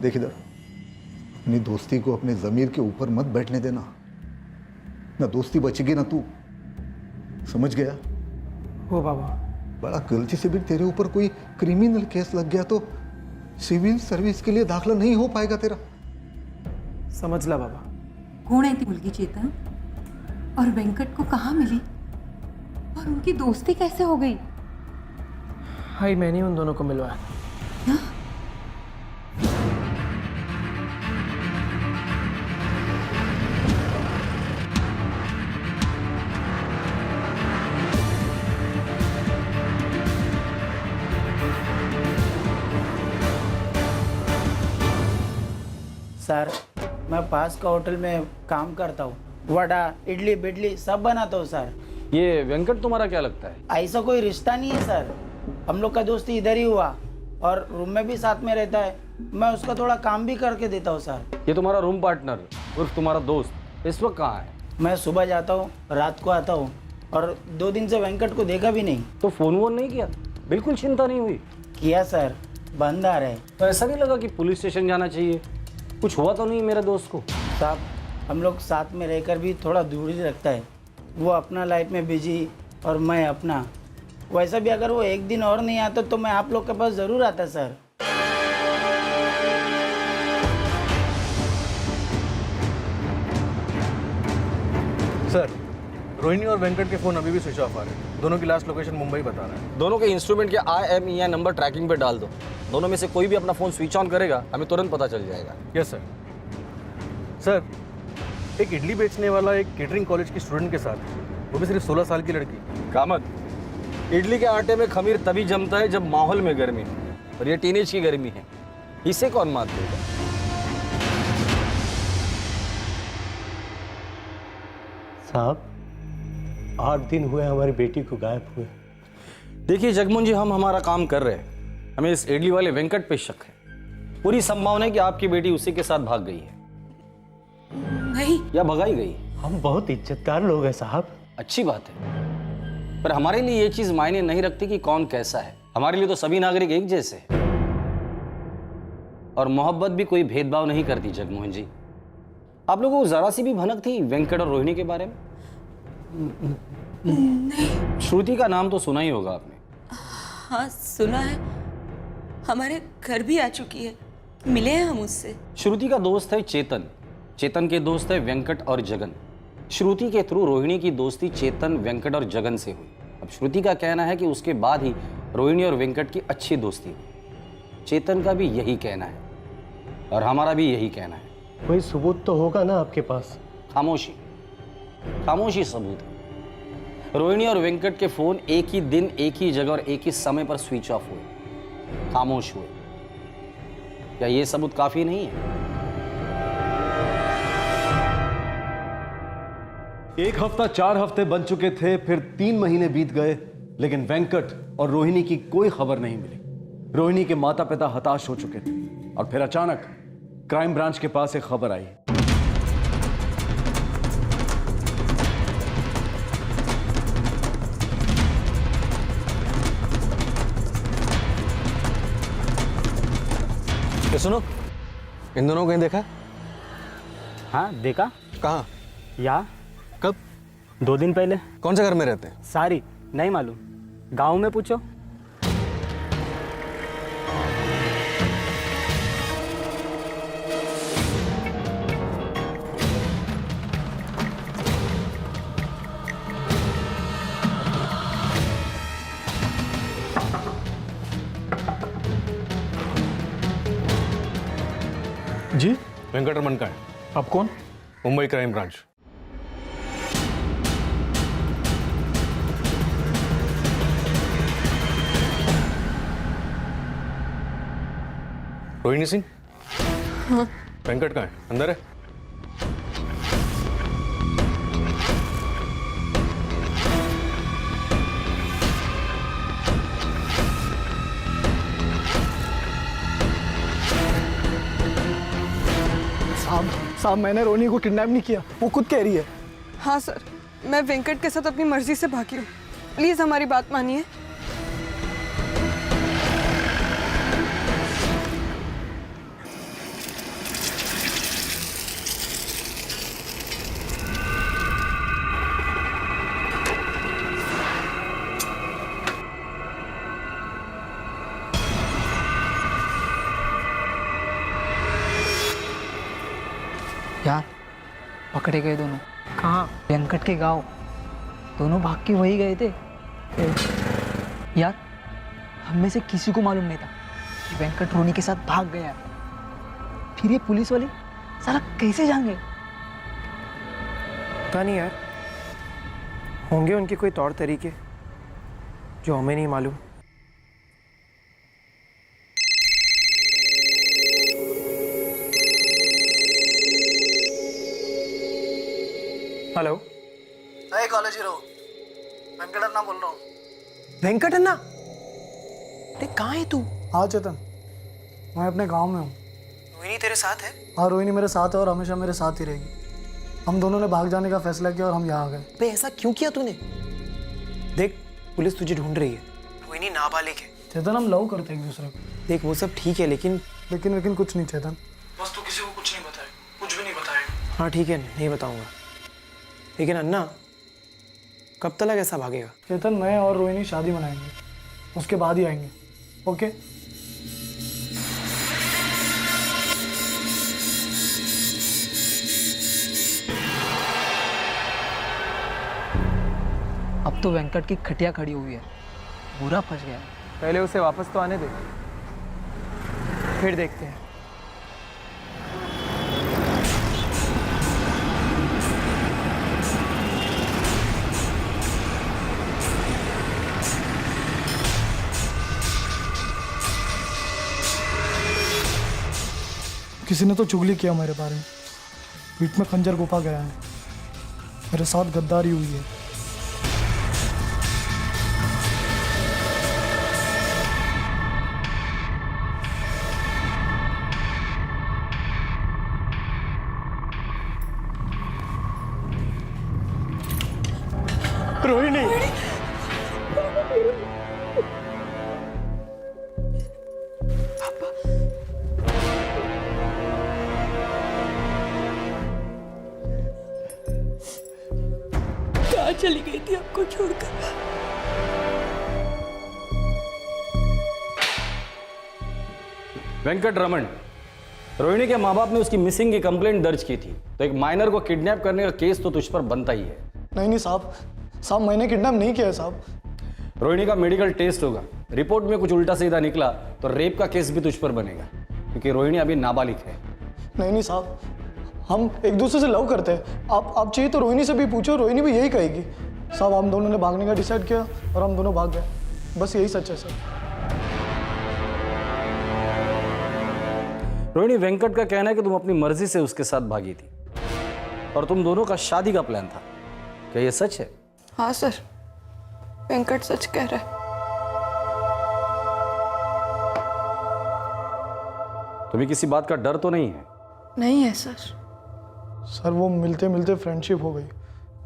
देख इधर। अपनी दोस्ती को अपने जमीर के ऊपर मत बैठने देना, ना दोस्ती बचेगी ना तू, समझ गया? हो बाबा। बड़ा गलती से भी तेरे ऊपर कोई क्रिमिनल केस लग गया तो सिविल सर्विस के लिए दाखला नहीं हो पाएगा तेरा। समझला बाबा। कौन है थी मुलगी चेतन? और वेंकट को कहाँ मिली? और उनकी दोस्ती कैसे हो गई? हाय, मैंने उन दोनों को मिलवाया। सर, मैं पास का होटल में काम करता हूँ, वड़ा इडली बिडली सब बनाता हूँ सर। ये वेंकट तुम्हारा क्या लगता है? ऐसा कोई रिश्ता नहीं है सर, हम लोग का दोस्ती इधर ही हुआ और रूम में भी साथ में रहता है, मैं उसका थोड़ा काम भी करके देता हूँ सर। ये तुम्हारा रूम पार्टनर उर्फ तुम्हारा दोस्त इस वक्त कहाँ है? मैं सुबह जाता हूँ, रात को आता हूँ और 2 दिन से वेंकट को देखा भी नहीं। तो फोन वोन नहीं किया? बिल्कुल चिंता नहीं हुई? किया सर, बंद आ रहा है। तो ऐसा नहीं लगा कि पुलिस स्टेशन जाना चाहिए? कुछ हुआ तो नहीं मेरे दोस्त को? साहब, हम लोग साथ में रहकर भी थोड़ा दूरी रखता है, वो अपना लाइफ में बिजी और मैं अपना। वैसा भी अगर वो एक दिन और नहीं आता तो मैं आप लोग के पास ज़रूर आता सर। सर, रोहिणी और वेंकट के फ़ोन अभी भी स्विच ऑफ आ रहे हैं। दोनों की लास्ट लोकेशन मुंबई बता रहा है। दोनों के इंस्ट्रूमेंट के IMEI नंबर ट्रैकिंग पे डाल दो। दोनों में से कोई भी अपना फ़ोन स्विच ऑन करेगा हमें तुरंत पता चल जाएगा। Yes sir. सर, एक इडली बेचने वाला एक केटरिंग कॉलेज की स्टूडेंट के साथ, वो भी सिर्फ 16 साल की लड़की। कामत, इडली के आटे में खमीर तभी जमता है जब माहौल में गर्मी हो, और ये टीनेज की गर्मी है, इसे कौन मात देगा? साहब, 8 दिन हुए हमारी बेटी को गायब हुए। देखिए जगमोहन जी, हम हमारा काम कर रहे हैं, हमें इस इडली वाले वेंकट पे शक है। पूरी संभावना है कि आपकी बेटी उसी के साथ भाग गई है। नहीं, या भगाई गई। हम बहुत इज्जतदार लोग हैं साहब। अच्छी बात है, पर हमारे लिए ये चीज मायने नहीं रखती कि कौन कैसा है। हमारे लिए तो सभी नागरिक एक जैसे हैं, और मोहब्बत भी कोई भेदभाव नहीं करती। जगमोहन जी, आप लोगों को जरा सी भी भनक थी वेंकट और रोहिणी के बारे में? नहीं। श्रुति का नाम तो सुना ही होगा आपने। हाँ, सुना है, हमारे घर भी आ चुकी है, मिले हैं हम उससे। श्रुति का दोस्त है चेतन, चेतन के दोस्त है वेंकट और जगन। श्रुति के थ्रू रोहिणी की दोस्ती चेतन, वेंकट और जगन से हुई। अब श्रुति का कहना है कि उसके बाद ही रोहिणी और वेंकट की अच्छी दोस्ती हुई। चेतन का भी यही कहना है और हमारा भी यही कहना है। कोई सबूत तो होगा ना आपके पास? खामोशी, खामोशी सबूत है। रोहिणी और वेंकट के फोन एक ही दिन, एक ही जगह और एक ही समय पर स्विच ऑफ हुए, खामोश हुए। क्या ये सबूत काफी नहीं है? एक हफ्ता 4 हफ्ते बन चुके थे, फिर 3 महीने बीत गए, लेकिन वेंकट और रोहिणी की कोई खबर नहीं मिली। रोहिणी के माता पिता हताश हो चुके थे और फिर अचानक क्राइम ब्रांच के पास एक खबर आई। ये सुनो, इन दोनों को कहीं देखा? हाँ देखा। कहाँ? या कब? 2 दिन पहले। कौन से घर में रहते हैं? सारी नहीं मालूम, गांव में पूछो। जी, वेंकटरमन का है। आप कौन? Mumbai crime branch. रोहिणी सिंह? हाँ। वेंकट कहाँ है? अंदर है? साहब, मैंने रोहिणी को किडनैप नहीं किया, वो खुद कह रही है। हाँ सर, मैं वेंकट के साथ अपनी मर्जी से भागी हूँ, प्लीज़ हमारी बात मानिए। पकड़े गए दोनों। कहाँ? वेंकट के गांव। दोनों भाग के वही गए थे। यार हम में से किसी को मालूम नहीं था कि वेंकट रोनी के साथ भाग गया। फिर ये पुलिस वाले साला कैसे जाएंगे? पता नहीं यार, होंगे उनके कोई तौर तरीके जो हमें नहीं मालूम। हेलो, नए कॉलेज हीरो वेंकटन्ना बोल रहा हूँ। वेंकट अन्ना, अरे कहाँ है तू? हाँ चेतन, मैं अपने गांव में हूँ। रोहिणी तेरे साथ है? हाँ, रोहिणी मेरे साथ है और हमेशा मेरे साथ ही रहेगी। हम दोनों ने भाग जाने का फैसला किया और हम यहाँ आ गए। बे ऐसा क्यों किया तूने? देख, पुलिस तुझे ढूंढ रही है। रोहिणी नाबालिग है। चेतन, हम लव करते हैं एक दूसरे को। देख वो सब ठीक है, लेकिन कुछ नहीं चेतन। बस तू किसी को कुछ नहीं बताए, कुछ भी नहीं बताएगा। हाँ ठीक है, नहीं बताऊंगा। लेकिन अन्ना, कब तक ऐसा भागेगा? चेतन, मैं और रोहिणी शादी मनाएंगे, उसके बाद ही आएंगे। ओके? अब तो वेंकट की खटिया खड़ी हुई है, बुरा फंस गया है। पहले उसे वापस तो आने दे, फिर देखते हैं। किसी ने तो चुगली किया मेरे बारे में, पीठ में खंजर घुपा गया है, मेरे साथ गद्दारी हुई है। रोहिणी, कहाँ चली गई थी आपको छोड़कर? वेंकट रमन, रोहिणी के माँ बाप ने उसकी मिसिंग की कंप्लेंट दर्ज की थी, तो एक माइनर को किडनैप करने का केस तो तुझ पर बनता ही है। नहीं साहब, मैंने किडनैप नहीं किया है साहब। रोहिणी का मेडिकल टेस्ट होगा, रिपोर्ट में कुछ उल्टा सीधा निकला तो रेप का केस भी तुझ पर बनेगा, क्योंकि रोहिणी अभी नाबालिग है। नहीं साहब, हम एक दूसरे से लव करते हैं। आप चाहिए तो रोहिणी से भी पूछो, रोहिणी भी यही कहेगी। साहब, हम दोनों ने भागने का डिसाइड किया और हम दोनों भाग गए, बस यही सच है सर। रोहिणी, वेंकट का कहना है कि तुम अपनी मर्जी से उसके साथ भागी थी और तुम दोनों का शादी का प्लान था, क्या ये सच है? हाँ सर, वेंकट सच कह रहा है। तुम्हें किसी बात का डर तो नहीं है? नहीं है सर। सर, वो मिलते मिलते फ्रेंडशिप हो गई।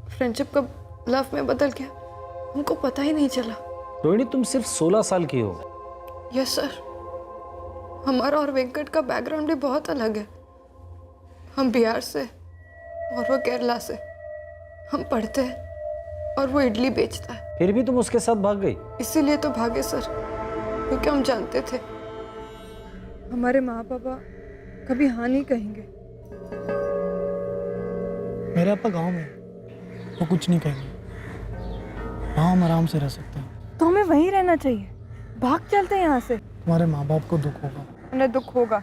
फ्रेंडशिप कब लव में बदल गया, हमको पता ही नहीं चला। रोहिणी, तुम सिर्फ 16 साल की हो। यस सर, हमारा और वेंकट का बैकग्राउंड भी बहुत अलग है। हम बिहार से और वो केरला से। हम पढ़ते हैं और वो इडली बेचता है। फिर भी तुम उसके साथ भाग गई? इसीलिए तो भागे सर, क्योंकि हम जानते थे हमारे माँ पापा कभी हाँ नहीं कहेंगे। मेरे पापा गांव में, वो कुछ नहीं कहेंगे, वहाँ हम आराम से रह सकते हैं। तो हमें वहीं रहना चाहिए, भाग चलते हैं यहाँ से। तुम्हारे माँ बाप को दुख होगा। उन्हें दुख होगा,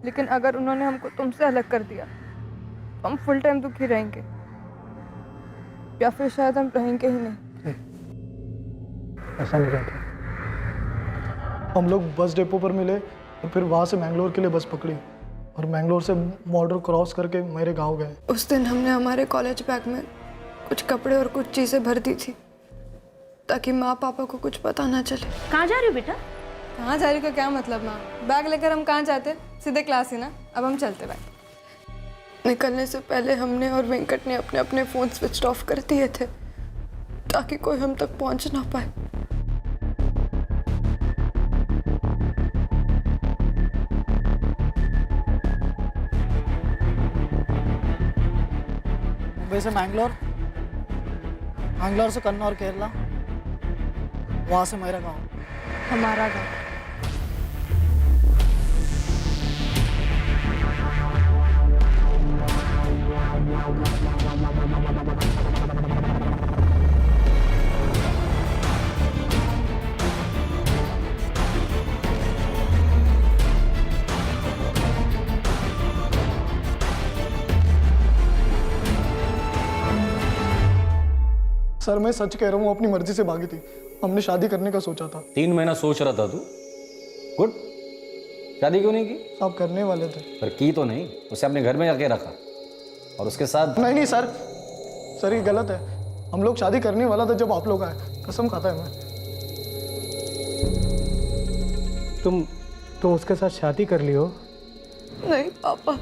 लेकिन अगर उन्होंने हमको तुमसे अलग कर दिया तो हम फुल टाइम दुखी रहेंगे, या फिर शायद हम रहेंगे ही नहीं। ऐसा नहीं कहते। हम लोग बस डिपो पर मिले और फिर वहाँ से मैंगलोर के लिए बस पकड़ी और मैंगलोर से बॉर्डर क्रॉस करके मेरे गांव गए। उस दिन हमने हमारे कॉलेज बैग में कुछ कपड़े और कुछ चीज़ें भर दी थी ताकि माँ पापा को कुछ पता ना चले। कहाँ जा रही हो बेटा? कहाँ जा रही का क्या मतलब माँ? बैग लेकर हम कहाँ जाते, सीधे क्लास ही ना। अब हम चलते बैग। निकलने से पहले हमने और वेंकट ने अपने अपने फ़ोन स्विच ऑफ कर दिए थे ताकि कोई हम तक पहुँच ना पाए। मुंबई से मैंगलोर, मैंगलोर से कन्नौर केरला, वहाँ से मेरा गांव, हमारा गाँव। सर मैं सच कह रहा हूँ, अपनी मर्जी से भागी थी। हमने शादी करने का सोचा था। 3 महीना सोच रहा था तू? गुड। शादी क्यों नहीं की? सब करने वाले थे। पर की तो नहीं, उसे अपने घर में जाके रखा और उसके साथ। नहीं सर, सर ये गलत है। हम लोग शादी करने वाला था जब आप लोग आए, कसम खाता है मैं। तुम उसके साथ शादी कर ली हो? नहीं पापा,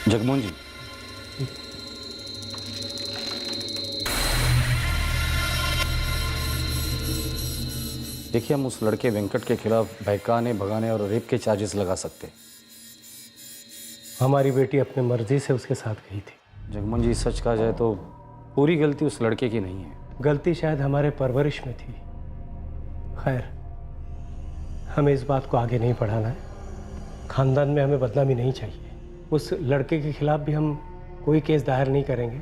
जगमोहन जी, देखिए हम उस लड़के वेंकट के खिलाफ बहकाने, भगाने और रेप के चार्जेस लगा सकते हैं। हमारी बेटी अपने मर्जी से उसके साथ गई थी। जगमोहन जी, सच कहा जाए तो पूरी गलती उस लड़के की नहीं है। गलती शायद हमारे परवरिश में थी। खैर, हमें इस बात को आगे नहीं बढ़ाना है। खानदान में हमें बदनामी नहीं चाहिए। उस लड़के के खिलाफ भी हम कोई केस दायर नहीं करेंगे।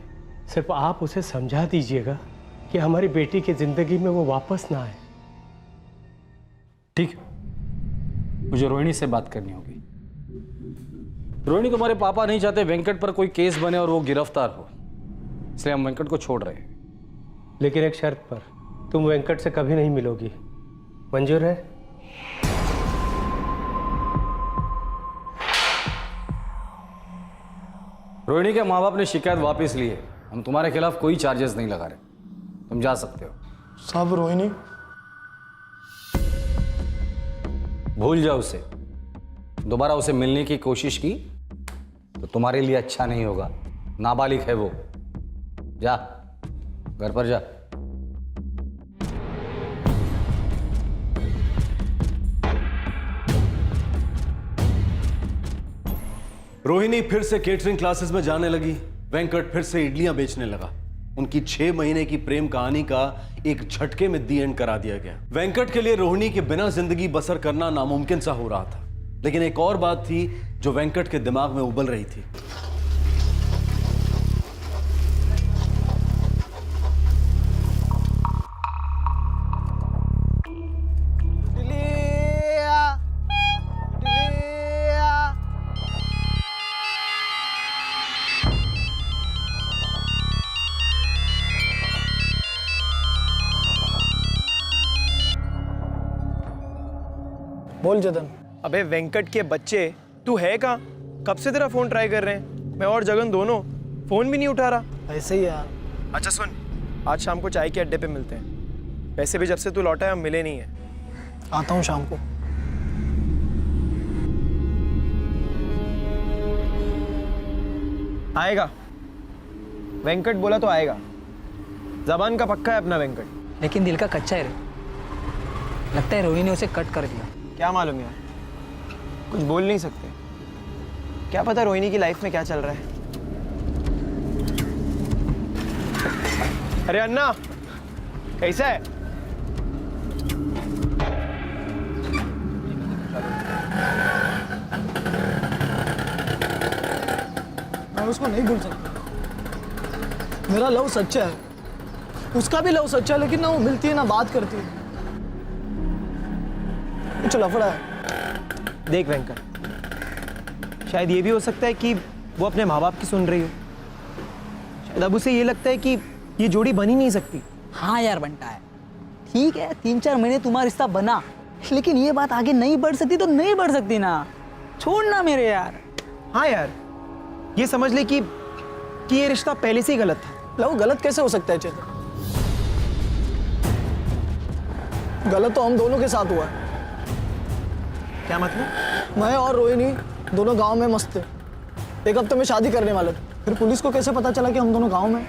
सिर्फ आप उसे समझा दीजिएगा कि हमारी बेटी की जिंदगी में वो वापस ना आए। ठीक है, मुझे रोहिणी से बात करनी होगी। रोहिणी, तुम्हारे पापा नहीं चाहते वेंकट पर कोई केस बने और वो गिरफ्तार हो, इसलिए हम वेंकट को छोड़ रहे हैं। लेकिन एक शर्त पर, तुम वेंकट से कभी नहीं मिलोगी। मंजूर है? रोहिणी के माँ बाप ने शिकायत वापस ली है। हम तुम्हारे खिलाफ कोई चार्जेस नहीं लगा रहे, तुम जा सकते हो। साहब रोहिणी, भूल जाओ उसे। दोबारा उसे मिलने की कोशिश की तो तुम्हारे लिए अच्छा नहीं होगा। नाबालिग है वो। जा, घर पर जा। रोहिणी फिर से केटरिंग क्लासेस में जाने लगी। वेंकट फिर से इडलियां बेचने लगा। उनकी 6 महीने की प्रेम कहानी का एक झटके में दी एंड करा दिया गया। वेंकट के लिए रोहिणी के बिना जिंदगी बसर करना नामुमकिन सा हो रहा था। लेकिन एक और बात थी जो वेंकट के दिमाग में उबल रही थी। बोल जतन। अबे वेंकट के बच्चे, तू है कहाँ? कब से तेरा फोन ट्राई कर रहे हैं। मैं और जगन दोनों, फोन भी नहीं उठा रहा। ऐसे ही यार। अच्छा सुन, आज शाम को चाय के अड्डे पे मिलते हैं। वैसे भी जब से तू लौटा है हम मिले नहीं है। आता हूँ शाम को। आएगा, वेंकट बोला तो आएगा। जबान का पक्का है अपना वेंकट। लेकिन दिल का कच्चा है रे। लगता है रोहिणी ने उसे कट कर दिया। क्या मालूम यार, कुछ बोल नहीं सकते। क्या पता रोहिणी की लाइफ में क्या चल रहा है। अरे अन्ना, कैसा है? मैं उसको नहीं भूल सकता। मेरा लव सच्चा है, उसका भी लव सच्चा है, लेकिन ना वो मिलती है ना बात करती है। कुछ लफड़ा है। देख वेंकट, शायद ये भी हो सकता है कि वो अपने माँ बाप की सुन रही हो। शायद अब उसे ये लगता है कि ये जोड़ी बन ही नहीं सकती। हाँ यार बनता है। ठीक है, 3-4 महीने तुम्हारा रिश्ता बना, लेकिन ये बात आगे नहीं बढ़ सकती तो not बढ़ सकती ना। छोड़ना मेरे यार। हाँ यार, ये समझ ले कि ये रिश्ता पहले से ही गलत था। लव गलत कैसे हो सकता है चेतन? गलत तो हम दोनों के साथ हुआ है। क्या मतलब? मैं और रोहिणी दोनों गांव में मस्त थे। एक हफ्ते में शादी करने वाले थे। फिर पुलिस को कैसे पता चला कि हम दोनों गांव में?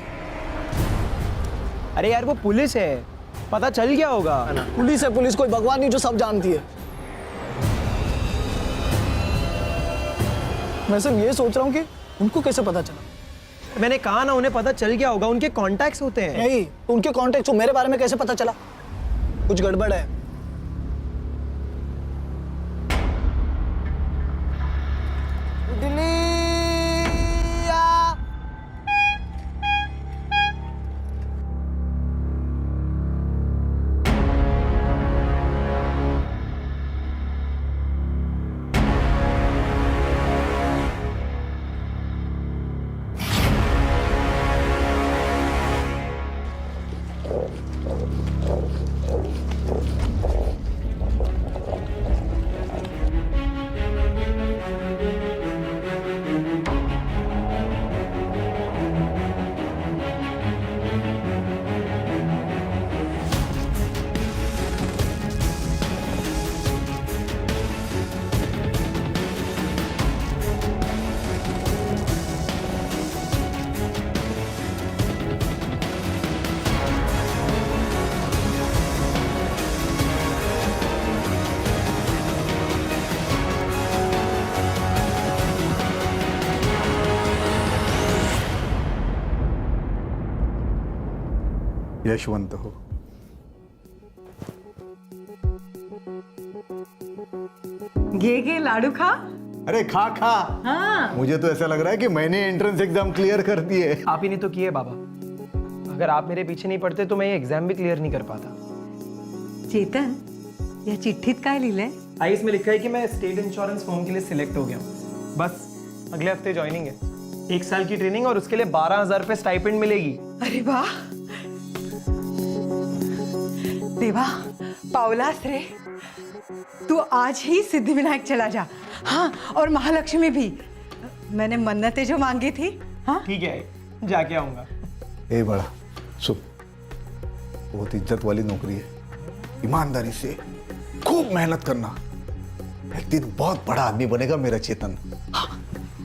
अरे यार वो पुलिस है, पता चल गया होगा। पुलिस है, पुलिस कोई भगवान नहीं जो सब जानती है। मैं सिर्फ ये सोच रहा हूँ कि उनको कैसे पता चला। मैंने कहा ना, उन्हें पता चल गया होगा, उनके कॉन्टैक्ट्स होते हैं। नहीं, उनके कॉन्टेक्ट मेरे बारे में कैसे पता चला? कुछ गड़बड़ है। यशवंत हो। गे लाडू खा। अरे खा खा। हाँ। मुझे तो ऐसा लग रहा है कि मैंने एंट्रेंस एग्जाम क्लियर कर दिए। आप ही ने तो किए बाबा। अगर आप मेरे पीछे नहीं पड़ते तो मैं ये एग्जाम भी क्लियर नहीं कर पाता। चेतन, या चिट्ठीत काय लिहिलंय? आई इसमें लिखा है कि मैं स्टेट इंश्योरेंस फॉर्म के लिए सिलेक्ट हो गया हूँ। बस अगले हफ्ते ज्वाइनिंग है। 1 साल की ट्रेनिंग और उसके लिए 12,000 रुपए स्टाइपेंड मिलेगी। अरे वाह, देवा पावलास रे। तू आज ही सिद्धिविनायक चला जा। हाँ, और महालक्ष्मी भी। मैंने मन्नतें जो मांगी थी। हाँ ठीक है, जाके आऊंगा। ए बड़ा सुन, बहुत इज्जत वाली नौकरी है, ईमानदारी से खूब मेहनत करना, एक दिन बहुत बड़ा आदमी बनेगा मेरा चेतन।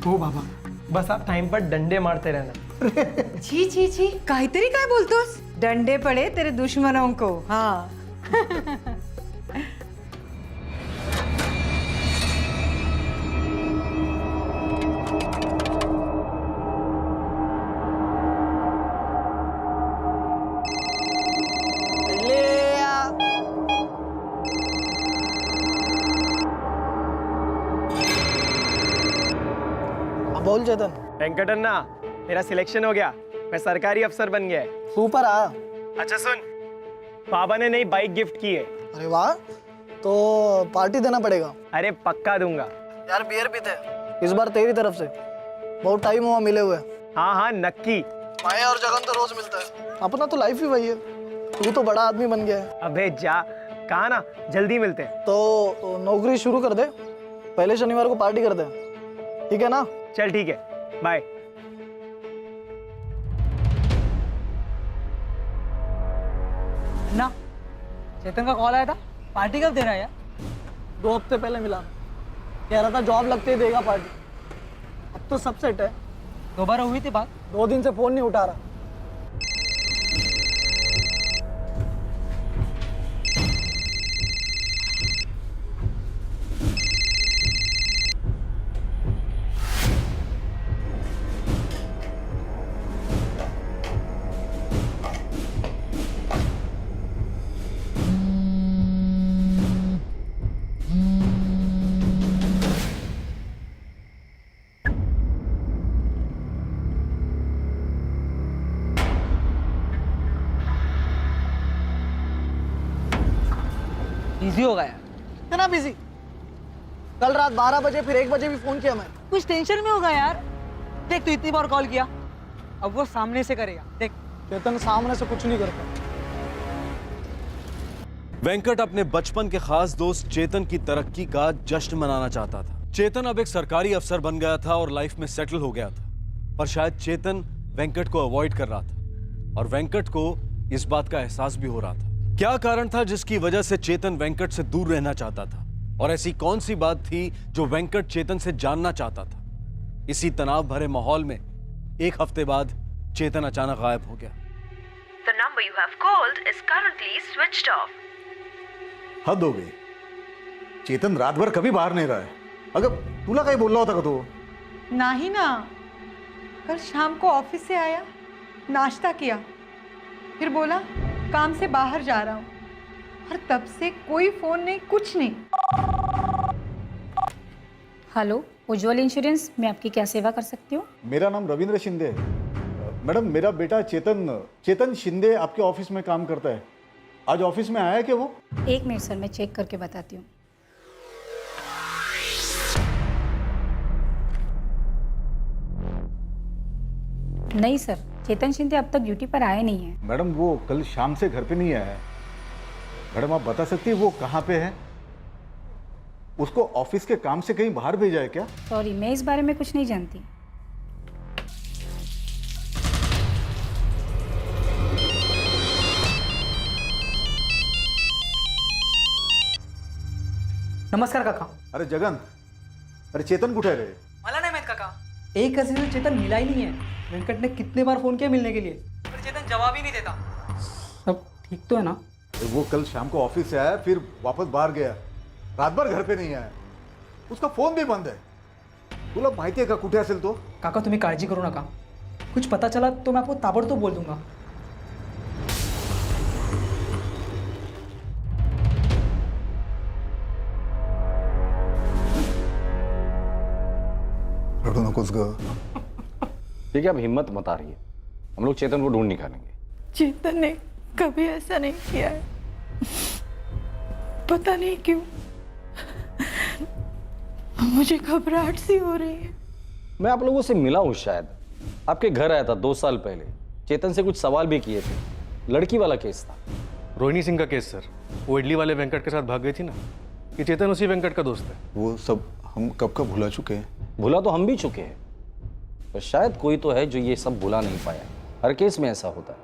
हो बाबा, बस आप टाइम पर डंडे मारते रहना। छी छी छी, काहीतरी काय बोलतोस? डंडे पड़े तेरे दुश्मनों को। हाँ। बोल चेतन। वेंकटन्ना, मेरा सिलेक्शन हो गया, मैं सरकारी अफसर बन गया। सुपर आ। अच्छा सुन, बाबा ने नई बाइक गिफ्ट की है। अरे वाह, तो पार्टी देना पड़ेगा। अरे पक्का दूंगा। यार बियर पीते इस बार तेरी तरफ से, बहुत टाइम हुआ मिले हुए। हाँ हाँ नक्की। मैं और जगन तो रोज मिलता है, अपना तो लाइफ ही वही है। तू तो बड़ा आदमी बन गया है। अबे जा, कहा ना जल्दी मिलते हैं। तो नौकरी शुरू कर दे, पहले शनिवार को पार्टी करते हैं, ठीक है ना? चल ठीक है, बाय। ना चेतन का कॉल आया था, पार्टी कब दे रहा है यार? 2 हफ्ते पहले मिला, कह रहा था जॉब लगते ही देगा पार्टी। अब तो सब सेट है। दोबारा हुई थी बात? 2 दिन से फोन नहीं उठा रहा। बिजी हो गया। कितना बिजी? कल रात 12 बजे फिर 1 बजे भी फोन किया मैं। कुछ टेंशन में होगा यार। देख तू इतनी बार कॉल किया, अब वो सामने से करेगा। देख चेतन सामने से कुछ नहीं करता। वेंकट अपने बचपन के खास दोस्त चेतन की तरक्की का जश्न मनाना चाहता था। चेतन अब एक सरकारी अफसर बन गया था और लाइफ में सेटल हो गया था, पर शायद चेतन वेंकट को अवॉइड कर रहा था और वेंकट को इस बात का एहसास भी हो रहा था। क्या कारण था जिसकी वजह से चेतन वेंकट से दूर रहना चाहता था, और ऐसी कौन सी बात थी जो वेंकट चेतन से जानना चाहता था? इसी तनाव भरे माहौल में 1 हफ्ते बाद चेतन अचानक गायब हो गया। The number you have called is currently switched off. हद हो गई, चेतन रात भर कभी बाहर नहीं रहा है। अगर तुला काही बोलला होता का तो? नाही ना, कल शाम को ऑफिस से आया, नाश्ता किया, फिर बोला काम से बाहर जा रहा हूँ, और तब से कोई फोन नहीं, कुछ नहीं। हेलो, उज्ज्वल इंश्योरेंस, मैं आपकी क्या सेवा कर सकती हूँ? मेरा नाम रविंद्र शिंदे है। मैडम, मेरा बेटा चेतन शिंदे आपके ऑफिस में काम करता है। आज ऑफिस में आया है क्या वो? एक मिनट सर, मैं चेक करके बताती हूँ। नहीं सर, चेतन शिंदे अब तक ड्यूटी पर आए नहीं है। मैडम, वो कल शाम से घर पे नहीं आया है। मैडम, आप बता सकती है वो कहाँ पे है? उसको ऑफिस के काम से कहीं बाहर भेजा है क्या? सॉरी, मैं इस बारे में कुछ नहीं जानती। नमस्कार काका. अरे जगन, अरे चेतन कुठे रे? मला नाही माहित काका. एक हफ्ते से चेतन मिला ही नहीं है. वेंकट ने कितने बार फोन किया मिलने के लिए, पर चेतन जवाब ही नहीं देता. सब ठीक तो है ना? वो कल शाम को ऑफिस से आया, फिर वापस बाहर गया, रात भर घर पे नहीं आया. उसका फोन भी बंद है. तुला माहिती आहे का कुठे असेल तो? काका तुम्ही काळजी करू नका. कुछ पता चला तो मैं आपको ताबड़तोड़ बोल दूंगा. रडू नकोस ग. ठीक है, अब हिम्मत मत आ रही है. हम लोग चेतन को ढूंढ निकालेंगे. चेतन ने कभी ऐसा नहीं किया है, पता नहीं क्यों मुझे घबराहट सी हो रही है. मैं आप लोगों से मिला हूं, शायद आपके घर आया था 2 साल पहले. चेतन से कुछ सवाल भी किए थे. लड़की वाला केस था. रोहिणी सिंह का केस सर. वो इडली वाले वेंकट के साथ भाग गई थी ना. ये चेतन उसी वेंकट का दोस्त है. वो सब हम कब का भुला चुके हैं. भुला तो हम भी चुके हैं, पर शायद कोई तो है जो ये सब भुला नहीं पाया. हर केस में ऐसा होता है.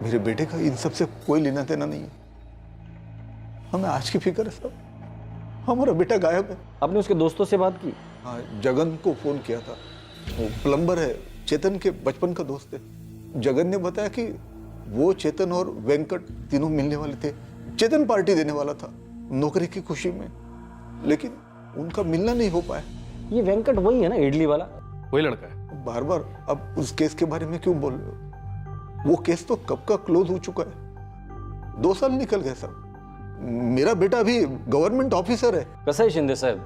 मेरे बेटे का इन सब से कोई लेना देना नहीं है. हमें आज की फिक्र है सब. हमारा बेटा गायब है. आपने उसके दोस्तों से बात की? हाँ, जगन को फोन किया था. वो प्लम्बर है, चेतन के बचपन का दोस्त है. जगन ने बताया कि वो चेतन और वेंकट तीनों मिलने वाले थे. चेतन पार्टी देने वाला था नौकरी की खुशी में, लेकिन उनका मिलना नहीं हो पाया. ये वेंकट वही है ना, इडली वाला? वही लड़का है. बार बार अब उस केस के बारे में क्यों बोल रहे हो? वो केस तो कब का क्लोज हो चुका है. 2 साल निकल गए सब. मेरा बेटा भी गवर्नमेंट ऑफिसर है. कैसा है शिंदे साहब,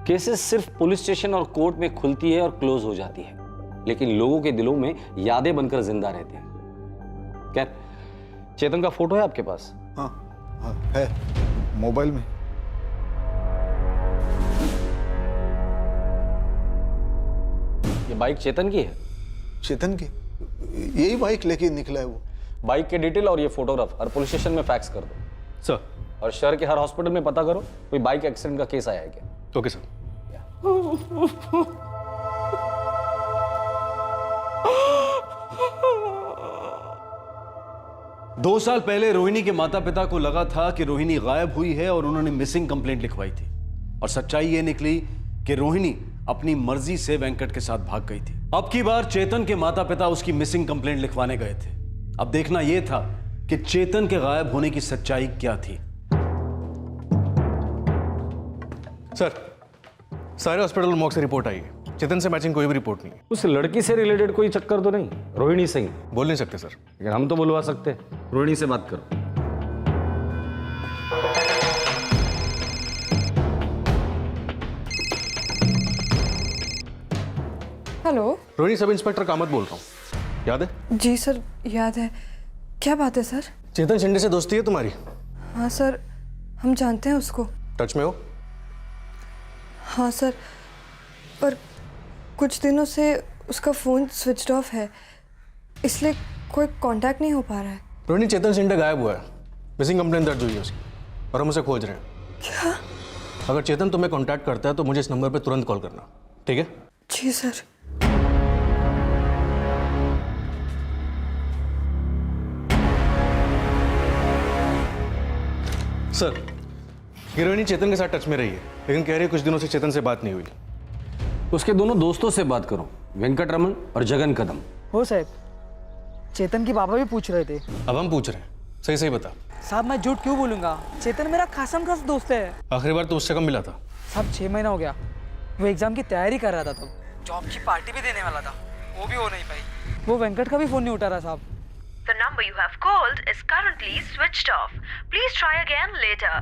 केसेस सिर्फ पुलिस स्टेशन और कोर्ट में खुलती है और क्लोज हो जाती है, लेकिन लोगों के दिलों में यादें बनकर जिंदा रहती हैं. क्या चेतन का फोटो है आपके पास? हाँ, हाँ है, मोबाइल में. ये बाइक चेतन की है? चेतन की? यही बाइक लेके निकला है वो. बाइक के डिटेल और ये फोटोग्राफ हर पुलिस स्टेशन में फैक्स कर दो. सर. और शहर के हर हॉस्पिटल में पता करो कोई बाइक एक्सीडेंट का केस आया है क्या. Okay sir. 2 साल पहले रोहिणी के माता पिता को लगा था कि रोहिणी गायब हुई है और उन्होंने मिसिंग कंप्लेंट लिखवाई थी. और सच्चाई ये निकली कि रोहिणी अपनी मर्जी से वेंकट के साथ भाग गई थी. अब की बार चेतन के माता पिता उसकी मिसिंग कंप्लेंट लिखवाने गए थे. अब देखना यह था कि चेतन के गायब होने की सच्चाई क्या थी. सर, सारे हॉस्पिटल मॉक से रिपोर्ट आई है. चेतन से मैचिंग कोई भी रिपोर्ट नहीं है. उस लड़की से रिलेटेड कोई चक्कर तो नहीं? रोहिणी सिंह बोल नहीं सकते सर, लेकिन हम तो बुलवा सकते हैं. रोहिणी से बात करो. Hello. Rohini, sub inspector Kamat बोल रहा हूँ. याद है? जी सर, याद है. क्या बात है सर? चेतन शिंदे से दोस्ती है तुम्हारी? हाँ सर, हम जानते हैं उसको. टच में हो? हाँ सर, पर कुछ दिनों से उसका फ़ोन स्विच ऑफ है, इसलिए कोई कांटेक्ट नहीं हो पा रहा है. रोहिणी, चेतन शिंदे गायब हुआ है. मिसिंग कंप्लेंट दर्ज हुई है उसकी और हम उसे खोज रहे हैं. क्या? अगर चेतन तुम्हें कांटेक्ट करता है तो मुझे इस नंबर पे तुरंत कॉल करना. ठीक है? जी सर. सर, ये रोहिणी चेतन के साथ टच में रही है, लेकिन कह रही है कुछ दिनों से चेतन से बात नहीं हुई. उसके दोनों दोस्तों से बात करो, वेंकट रमन और जगन कदम. हो साहब, चेतन की पापा भी पूछ रहे थे. अब हम पूछ रहे हैं, सही सही बता. साहब मैं झूठ क्यों बोलूंगा, चेतन मेरा खासम खास दोस्त है. आखिरी बार तो उससे कब मिला था? साहब 6 महीना हो गया. वो एग्जाम की तैयारी कर रहा था तब. जॉब की पार्टी भी देने वाला था, वो भी हो नहीं पाई। वो वेंकट का भी फोन नहीं उठा रहा साहब। The number you have called is currently switched off. Please try again later.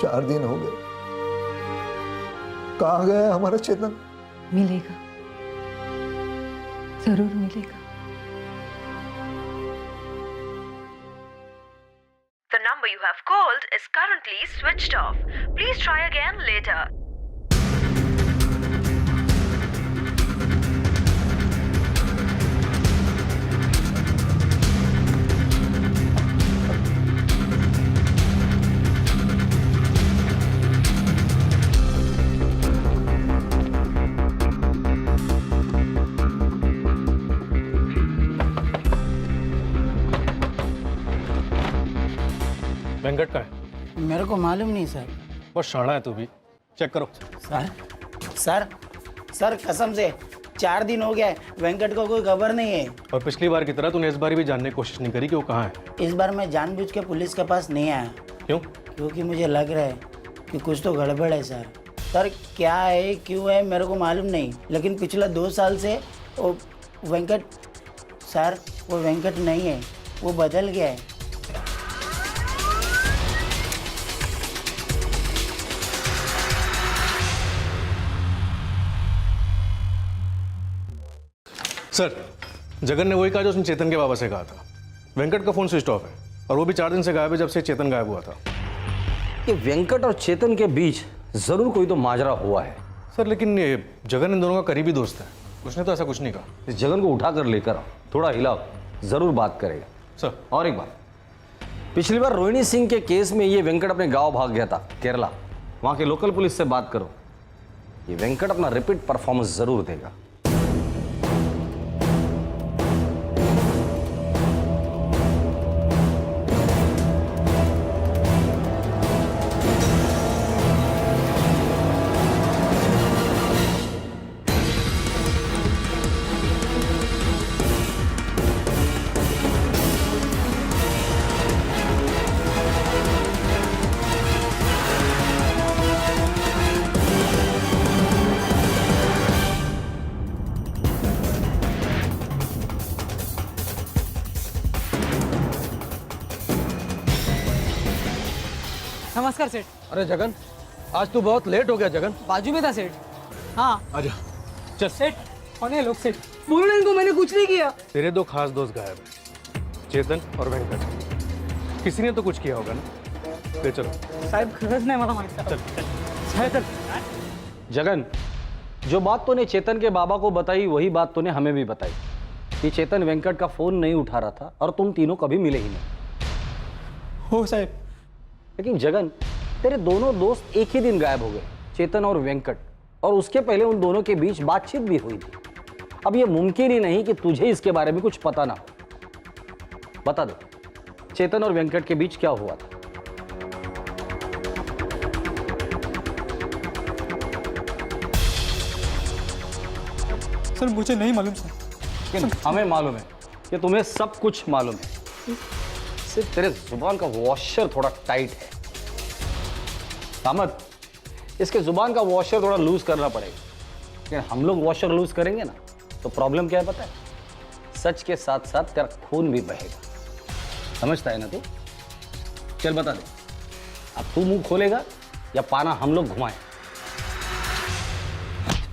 चार दिन हो गए, कहाँ गया हमारा चेतन? मिलेगा, जरूर मिलेगा। The number you have called is currently switched off. Please try again later. Venkat का है? मेरे को मालूम नहीं सर। बहुत शाना है तू भी, चेक करो। सर कसम से 4 दिन हो गया है, वेंकट को कोई खबर नहीं है। और पिछली बार की तरह तूने इस बार भी जानने की कोशिश नहीं करी कि वो कहाँ है? इस बार मैं जानबूझ के पुलिस के पास नहीं आया। क्यों? क्योंकि मुझे लग रहा है कि कुछ तो गड़बड़ है सर। सर क्या है क्यों है मेरे को मालूम नहीं, लेकिन पिछले 2 साल से वो वेंकट सर वो वेंकट नहीं है, वो बदल गया है। सर, जगन ने वही कहा जो उसने चेतन के बाबा से कहा था। वेंकट का फोन स्विच ऑफ है और वो भी 4 दिन से गायब है, जब से चेतन गायब हुआ था। ये वेंकट और चेतन के बीच जरूर कोई तो माजरा हुआ है। सर लेकिन ये जगन इन दोनों का करीबी दोस्त है, उसने तो ऐसा कुछ नहीं कहा। इस जगन को उठा कर लेकर आओ, थोड़ा हिलाओ, जरूर बात करेगा। सर और एक बात, पिछली बार रोहिणी सिंह के केस में ये वेंकट अपने गांव भाग गया था, केरला। वहां के लोकल पुलिस से बात करो, ये वेंकट अपना रिपीट परफॉर्मेंस जरूर देगा। नमस्कार सेठ। अरे जगन, आज तू बहुत लेट हो गया। जगन बाजू में था सेठ। हाँ आजा, चल। सेठ कौन है लोग? सेठ बोलो ना इनको, मैंने कुछ नहीं किया। तेरे 2 खास दोस्त गायब है, चेतन और वेंकट। किसी ने तो कुछ किया होगा ना? ले चलो। साहब खरच नाही मला माहिती। चल चल। जगन, जो बात तूने चेतन के बाबा को बताई वही बात तूने हमें भी बताई कि चेतन वेंकट का फोन नहीं उठा रहा था और तुम तीनों कभी मिले ही नहीं। हो साहब। लेकिन जगन, तेरे दोनों दोस्त एक ही दिन गायब हो गए, चेतन और वेंकट, और उसके पहले उन दोनों के बीच बातचीत भी हुई थी। अब यह मुमकिन ही नहीं कि तुझे इसके बारे में कुछ पता ना हो। बता दो, चेतन और वेंकट के बीच क्या हुआ था? सर मुझे नहीं मालूम सर। लेकिन हमें मालूम है कि तुम्हें सब कुछ मालूम है, सिर्फ तेरे जुबान का वॉशर थोड़ा टाइट है। कामत, इसके जुबान का वॉशर थोड़ा लूज करना पड़ेगा। लेकिन हम लोग वॉशर लूज करेंगे ना तो प्रॉब्लम क्या है पता है? सच के साथ साथ तेरा खून भी बहेगा। समझता है ना तू? चल बता दे, अब तू मुंह खोलेगा या पाना हम लोग घुमाएं?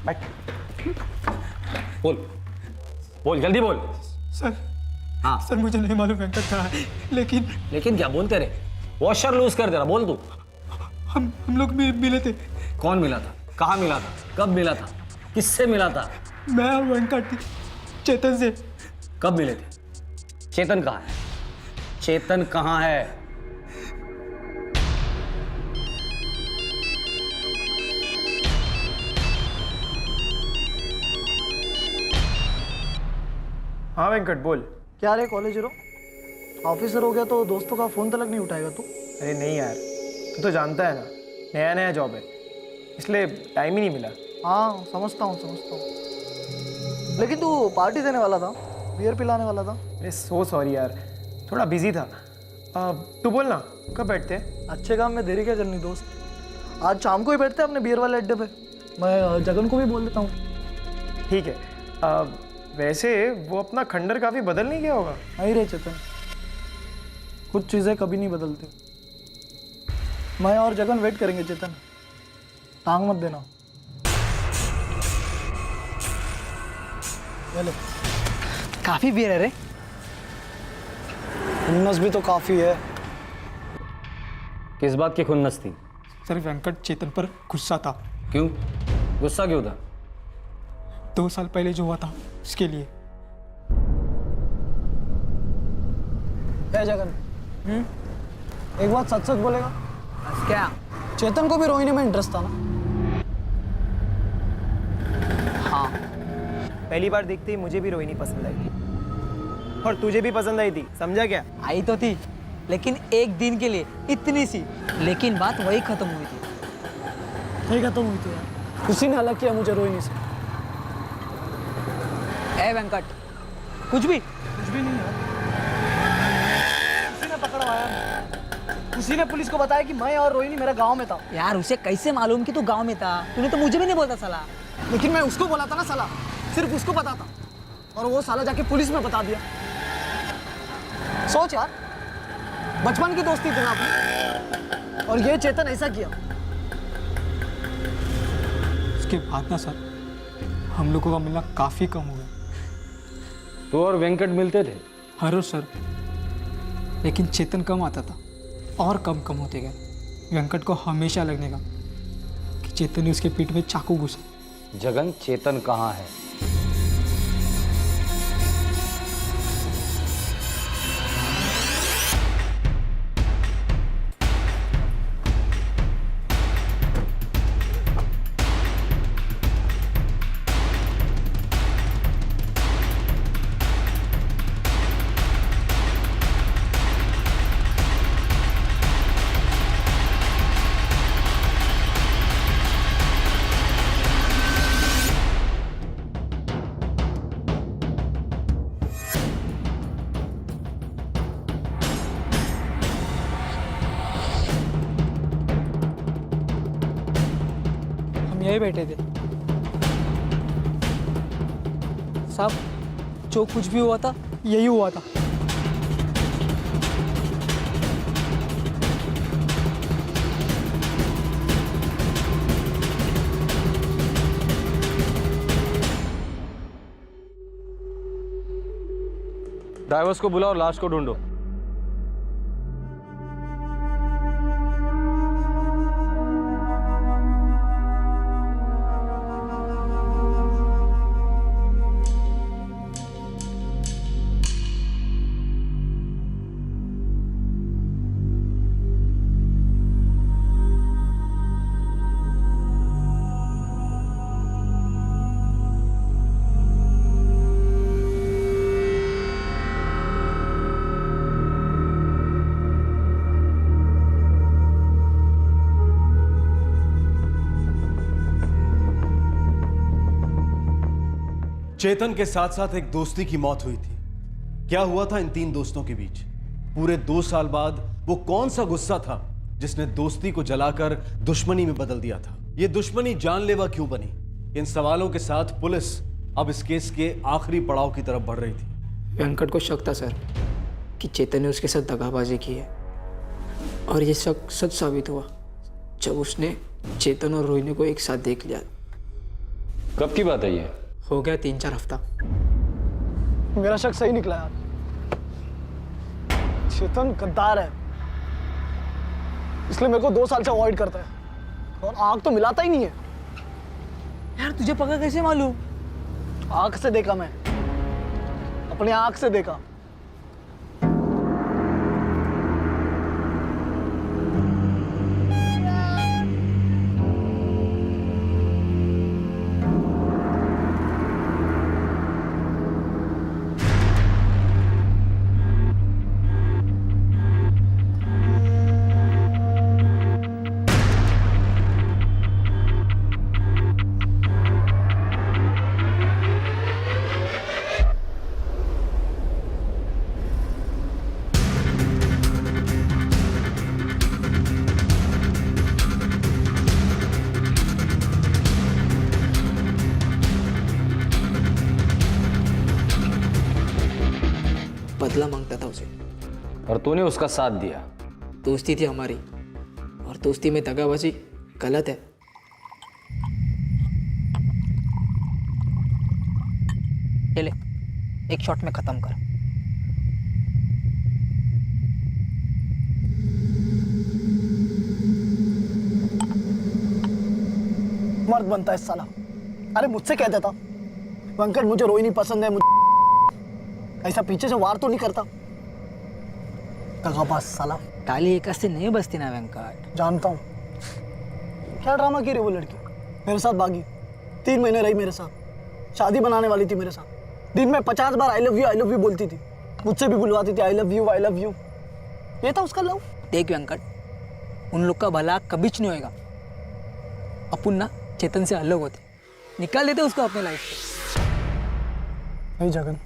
बैठ, बोल बोल, जल्दी बोल। सर हाँ सर मुझे नहीं मालूम वेंकट कहाँ है, लेकिन क्या बोलते रहे? वॉशर लूज कर दे रहा, बोल तू। हम लोग मिले थे। कौन मिला था? कहाँ मिला था? कब मिला था? किससे मिला था? मैं और वेंकट चेतन से। कब मिले थे? चेतन कहाँ है? चेतन कहाँ है? हाँ वेंकट बोल। क्या रे कॉलेज रो, ऑफिसर हो गया तो दोस्तों का फोन तक नहीं उठाएगा तू? अरे नहीं यार, तू तो जानता है ना, नया नया जॉब है, इसलिए टाइम ही नहीं मिला। हाँ समझता हूँ। लेकिन तू पार्टी देने वाला था, बियर पिलाने वाला था। अरे सो सॉरी यार, थोड़ा बिजी था। तू बोल ना, कब बैठते हैं? अच्छे काम में देरी क्या करनी दोस्त, आज शाम को ही बैठते हैं अपने बियर वाले अड्डे पे। मैं जगन को भी बोल देता हूँ। ठीक है। वैसे वो अपना खंडर काफ़ी बदल नहीं गया होगा? नहीं रे चेतन, कुछ चीज़ें कभी नहीं बदलती। मैं और जगन वेट करेंगे चेतन, टांग मत देना। ले। काफ़ी बियर है रे। खुन्नस भी तो काफ़ी है। किस बात की खुन्नस थी? सर वेंकट चेतन पर गुस्सा था। क्यों? गुस्सा क्यों था? 2 साल पहले जो हुआ था उसके लिए। क्या जगन, एक बात सच सच बोलेगा? क्या? चेतन को भी रोहिणी में इंटरेस्ट था ना? हाँ, पहली बार देखते ही मुझे भी रोहिणी पसंद आई थी, और तुझे भी पसंद आई थी, समझा क्या? आई तो थी, लेकिन एक दिन के लिए, इतनी सी, लेकिन बात वही खत्म हुई थी। नहीं खत्म हुई थी यार, उसी ने अलग किया मुझे रोहिणी से। ए वेंकट, कुछ भी नहीं यार, उसी ने पकड़वाया, उसी ने पुलिस को बताया कि मैं और रोहिणी मेरा गांव में था। यार, उसे कैसे मालूम कि तू गांव में था? तूने तो मुझे भी नहीं बोला साला। लेकिन मैं उसको बोला था ना साला, सिर्फ उसको पता था, और वो साला जाके पुलिस में बता दिया। सोच यार, बचपन की दोस्ती थी ना अपनी, और ये चेतन ऐसा किया। उसके बाद ना सर, हम लोगों का मिलना काफ़ी कम हो गया। तो और वेंकट मिलते थे? हर रोज सर, लेकिन चेतन कम आता था और कम होते गए। वेंकट को हमेशा लगने का कि चेतन ने उसके पीठ में चाकू घुसा। जगन, चेतन कहाँ है? यही बैठे थे साहब, जो कुछ भी हुआ था यही हुआ था। ड्राइवर्स को बुलाओ और लाश को ढूंढो। चेतन के साथ साथ एक दोस्ती की मौत हुई थी। क्या हुआ था इन 3 दोस्तों के बीच? पूरे 2 साल बाद वो कौन सा गुस्सा था जिसने दोस्ती को जलाकर दुश्मनी में बदल दिया था? ये दुश्मनी जानलेवा क्यों बनी? इन सवालों के साथ पुलिस अब इस केस के आखिरी पड़ाव की तरफ बढ़ रही थी। वेंकट को शक था सर कि चेतन ने उसके साथ दगाबाजी की है, और ये शक सच साबित हुआ जब उसने चेतन और रोहिणी को एक साथ देख लिया। कब की बात है ये? हो गया 3-4 हफ्ता। मेरा शक सही निकला यार, चेतन गद्दार है, इसलिए मेरे को 2 साल से अवॉइड करता है, और आग तो मिलाता ही नहीं है। यार, तुझे पता कैसे मालूम? आंख से देखा मैं, अपनी आंख से देखा। बदला मांगता था उसे। और तूने उसका साथ दिया। दोस्ती थी हमारी, और दोस्ती में दगाबाजी गलत है। ये ले, एक शॉट में खत्म कर। मर्द बनता है साला। अरे मुझसे कह देता वेंकट मुझे रोहिणी पसंद है, मुझे ऐसा पीछे से वार तो नहीं करता। दगाबाज साला। ताली एक से नहीं बसती ना वेंकट। जानता हूँ क्या ड्रामा की रही वो लड़की। मेरे साथ भागी, 3 महीने रही मेरे साथ, शादी बनाने वाली थी मेरे साथ। दिन में 50 बार आई लव यू बोलती थी, मुझसे भी बुलवाती थी आई लव यू। ये था उसका लव। देख वेंकट, उन लोग का भला कभी नहीं होएगा। अपन ना चेतन से अलग होते, निकाल देते उसको अपने लाइफ से। नहीं जगन,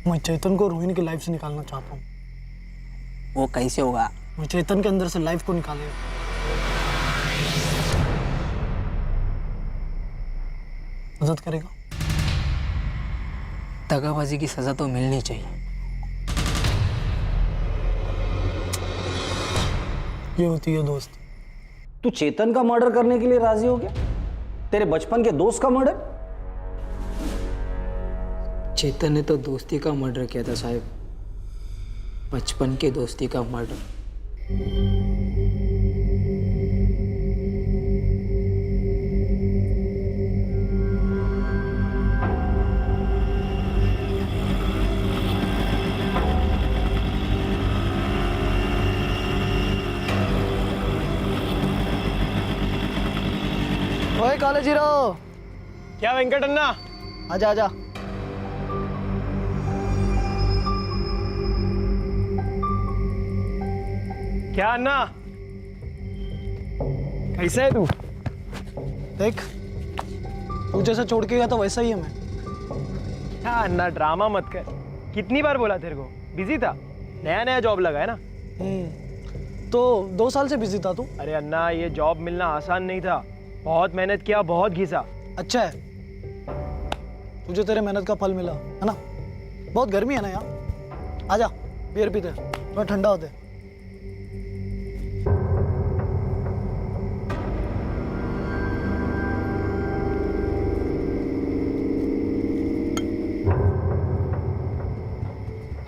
मैं चेतन को रोहिणी की लाइफ से निकालना चाहता हूँ। वो कैसे होगा? मैं चेतन के अंदर से लाइफ को निकालेगा। मदद करेगा। दगाबाजी की सजा तो मिलनी चाहिए। ये होती है दोस्त। तू चेतन का मर्डर करने के लिए राजी हो गया? तेरे बचपन के दोस्त का मर्डर? चेतन ने तो दोस्ती का मर्डर किया था साहब, बचपन के दोस्ती का मर्डर। ओए कॉलेज हीरो। क्या वेंकट अन्ना? आजा आजा। क्या अन्ना, कैसा है तू? देख, तू जैसा छोड़ के गया था वैसा ही है मैं। क्या अन्ना, ड्रामा मत कर। कितनी बार बोला तेरे को, बिजी था, नया जॉब लगा है ना। तो 2 साल से बिजी था तू? अरे अन्ना, ये जॉब मिलना आसान नहीं था, बहुत मेहनत किया, बहुत घिसा। अच्छा है, तुझे तेरे मेहनत का फल मिला है ना। बहुत गर्मी है ना यार, आजा बियर पीते, थोड़ा ठंडा होते।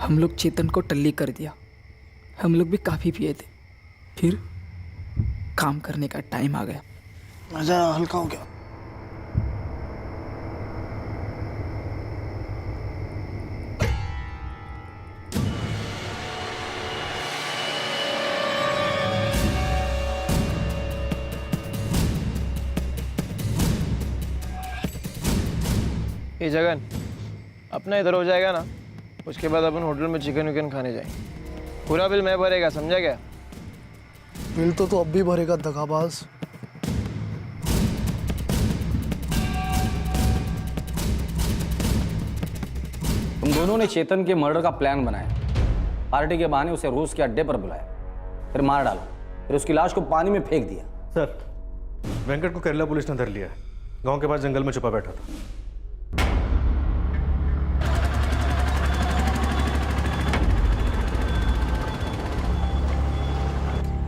हम लोग चेतन को टल्ली कर दिया, हम लोग भी काफ़ी पिए थे, फिर काम करने का टाइम आ गया। मजा हल्का हो गया। ये जगन, अपना इधर हो जाएगा ना, उसके बाद अपन होटल में चिकन विकन खाने जाएंगे। पूरा बिल मैं भरेगा, समझा क्या? बिल तो अब भी भरेगा दगाबाज। तुम दोनों ने चेतन के मर्डर का प्लान बनाया, पार्टी के बहाने उसे रोज के अड्डे पर बुलाया, फिर मार डाला, फिर उसकी लाश को पानी में फेंक दिया। सर, वेंकट को केरला पुलिस ने धर लिया है, गांव के पास जंगल में छुपा बैठा था।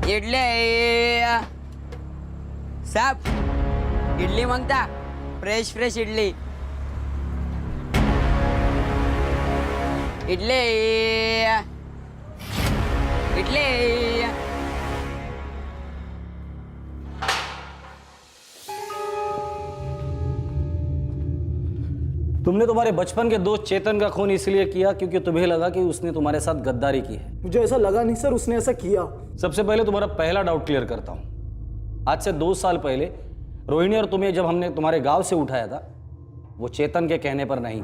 इडली साहब, इडली मांगता, फ्रेश इडली। इडली इडली। तुमने तुम्हारे बचपन के दोस्त चेतन का खून इसलिए किया क्योंकि तुम्हें लगा कि उसने तुम्हारे साथ गद्दारी की है। मुझे ऐसा लगा नहीं सर, उसने ऐसा किया। सबसे पहले तुम्हारा पहला डाउट क्लियर करता हूं। आज से 2 साल पहले रोहिणी और तुम्हें जब हमने तुम्हारे गांव से उठाया था, वो चेतन के कहने पर नहीं।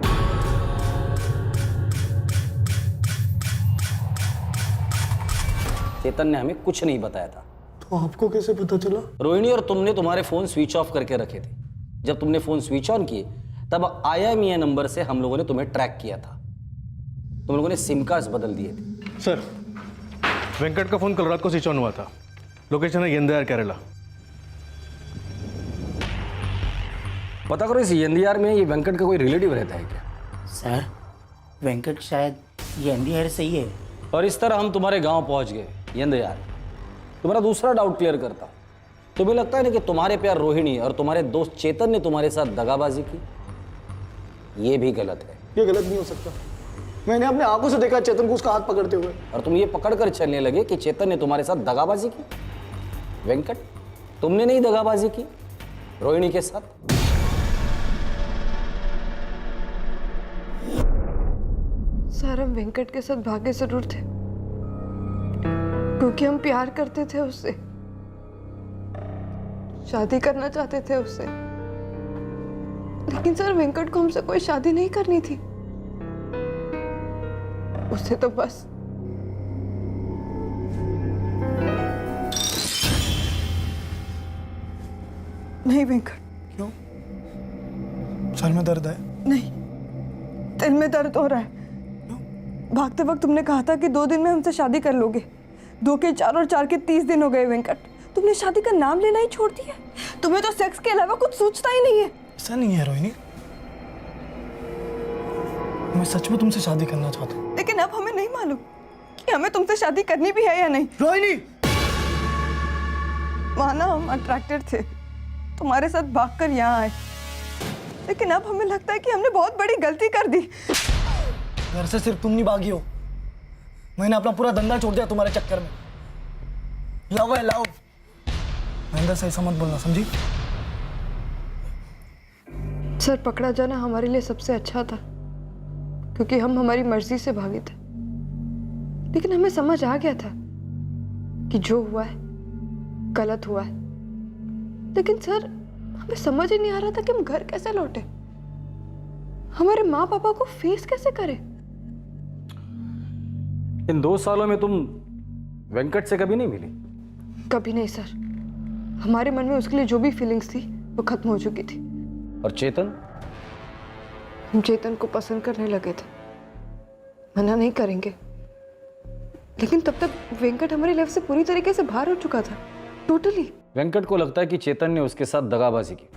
चेतन ने हमें कुछ नहीं बताया था। तो आपको कैसे पता चला? रोहिणी और तुमने तुम्हारे फोन स्विच ऑफ करके रखे थे। जब तुमने फोन स्विच ऑन किए तब IMEI नंबर से हम लोगों ने तुम्हें ट्रैक किया था। तुम लोगों ने सिम कार्ड्स बदल दिए थे। सर, वेंकट का फोन कल रात को स्विच ऑन हुआ था। लोकेशन है यंदियार, केरला। पता करो इस यंदियार में ये वेंकट का कोई रिलेटिव रहता है क्या? सर, वेंकट शायद ये अंधी सही है। और इस तरह हम तुम्हारे गांव पहुंच गए। यंद यार, तुम्हारा दूसरा डाउट क्लियर करता हूं। तुम्हें लगता है ना कि तुम्हारे प्यार रोहिणी और तुम्हारे दोस्त चेतन ने तुम्हारे साथ दगाबाजी की? ये भी गलत है। ये गलत नहीं हो सकता। मैंने अपने आंखों से देखा चेतन को उसका हाथ पकड़ते हुए। और तुम ये पकड़कर चलने लगे कि चेतन ने तुम्हारे साथ दगाबाजी की? वेंकट, तुमने नहीं दगाबाजी की रोहिणी के साथ? सर, हम वेंकट के साथ भागे जरूर थे क्योंकि हम प्यार करते थे उससे, शादी करना चाहते थे उससे। लेकिन सर, वेंकट को हमसे कोई शादी नहीं करनी थी। उसे तो बस नहीं वेंकट। क्यों? सर में दर्द है? नहीं, दिल में दर्द हो रहा है। भागते वक्त तुमने कहा था कि 2 दिन में हमसे शादी कर लोगे। 2 के 4 और 4 के 30 दिन हो गए वेंकट। तुमने शादी का नाम लेना ही छोड़ दिया। तुम्हें तो सेक्स के अलावा कुछ सोचता ही नहीं है। ऐसा नहीं है रोहिणी, मैं सच में तुमसे शादी करना चाहता हूँ। लेकिन अब हमें नहीं मालूम कि हमें तुमसे शादी करनी भी है या नहीं। रोहिणी, माना हम अट्रैक्टेड थे, तुम्हारे साथ भागकर यहाँ आए, लेकिन अब हमें लगता है कि हमने बहुत बड़ी गलती कर दी। घर से सिर्फ तुम नहीं भागी हो, मैंने अपना पूरा धंधा छोड़ दिया तुम्हारे चक्कर में। लव है लव। महेंद्र से ऐसा मत बोलना, समझी? सर, पकड़ा जाना हमारे लिए सबसे अच्छा था क्योंकि हम हमारी मर्जी से भागे थे। लेकिन हमें समझ आ गया था कि जो हुआ है गलत हुआ है। लेकिन सर, हमें समझ ही नहीं आ रहा था कि हम घर कैसे लौटे, हमारे माँ पापा को फेस कैसे करें। इन 2 सालों में तुम वेंकट से कभी नहीं मिली? कभी नहीं सर। हमारे मन में उसके लिए जो भी फीलिंग्स थी वो खत्म हो चुकी थी। और चेतन? हम चेतन को पसंद करने लगे थे, मना नहीं करेंगे, लेकिन तब तक वेंकट हमारी लाइफ से पूरी तरीके से बाहर हो चुका था, टोटली। वेंकट को लगता है कि चेतन ने उसके साथ दगाबाजी की,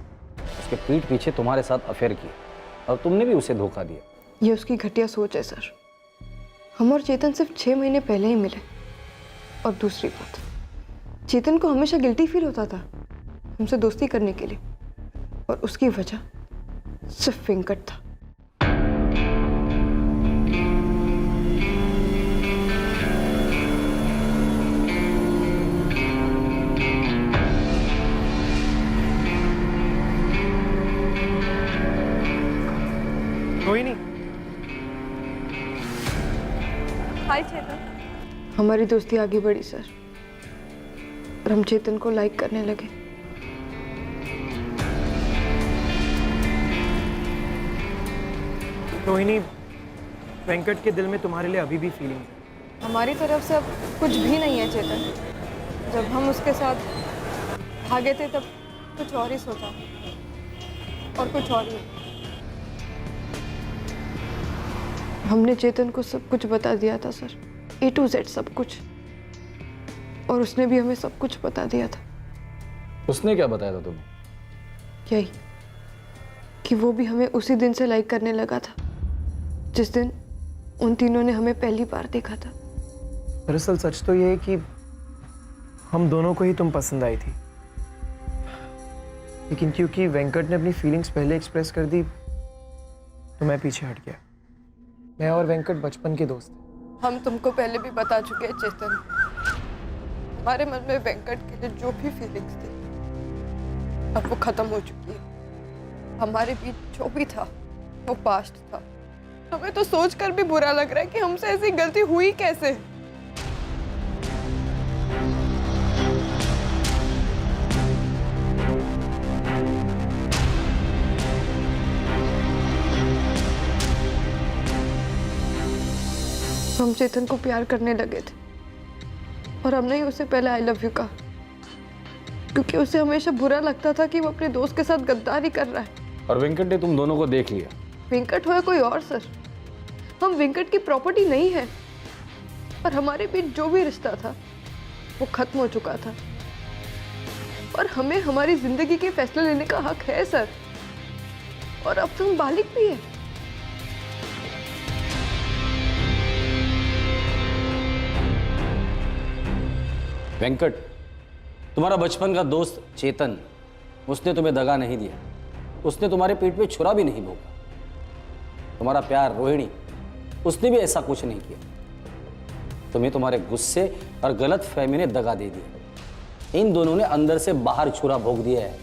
उसके पीठ पीछे तुम्हारे साथ अफेयर किया और तुमने भी उसे धोखा दिया। ये उसकी घटिया सोच है सर। हम और चेतन सिर्फ 6 महीने पहले ही मिले। और दूसरी बात, चेतन को हमेशा गिल्टी फील होता था हमसे दोस्ती करने के लिए, और उसकी वजह सिर्फ वेंकट था। रोहिणी, हाय चेतन। हमारी दोस्ती आगे बढ़ी सर, और हम चेतन को लाइक करने लगे। रोहिणी, वेंकट के दिल में तुम्हारे लिए अभी भी फीलिंग है। हमारी तरफ से अब कुछ भी नहीं है चेतन। जब हम उसके साथ भागे थे तब कुछ और ही सोचा और कुछ और ही। हमने चेतन को सब कुछ बता दिया था सर, A to Z सब कुछ, और उसने भी हमें सब कुछ बता दिया था। उसने क्या बताया था तुम्हें? यही कि वो भी हमें उसी दिन से लाइक करने लगा था जिस दिन उन तीनों ने हमें पहली बार देखा था। दरअसल सच तो ये है कि हम दोनों को ही तुम पसंद आई थी, लेकिन क्योंकि वेंकट ने अपनी फीलिंग्स पहले एक्सप्रेस कर दी तो मैं पीछे हट गया। मैं और वेंकट बचपन के दोस्त हैं। हम तुमको पहले भी बता चुके हैं चेतन, हमारे मन में वेंकट के लिए जो भी फीलिंग्स थी अब वो खत्म हो चुकी है। हमारे बीच जो भी था वो पास्ट था। हमें तो सोचकर भी बुरा लग रहा है कि हमसे ऐसी गलती हुई कैसे। हम चेतन को प्यार करने लगे थे और हमने ही उसे पहले आई लव यू कहा, क्योंकि उसे हमेशा बुरा लगता था कि वो अपने दोस्त के साथ गद्दारी कर रहा है। और वेंकट ने तुम दोनों को देख लिया? वेंकट हो या कोई और सर, हम वेंकट की प्रॉपर्टी नहीं है, और हमारे बीच जो भी रिश्ता था वो खत्म हो चुका था, और हमें हमारी जिंदगी के फैसले लेने का हक है सर, और अब तो हम बालिग भी है। वेंकट, तुम्हारा बचपन का दोस्त चेतन, उसने तुम्हें दगा नहीं दिया, उसने तुम्हारे पेट पे छुरा भी नहीं भोगा। तुम्हारा प्यार रोहिणी, उसने भी ऐसा कुछ नहीं किया। तुम्हें तुम्हारे गुस्से और गलत फहमी ने दगा दे दिया। इन दोनों ने अंदर से बाहर छुरा भोग दिया है।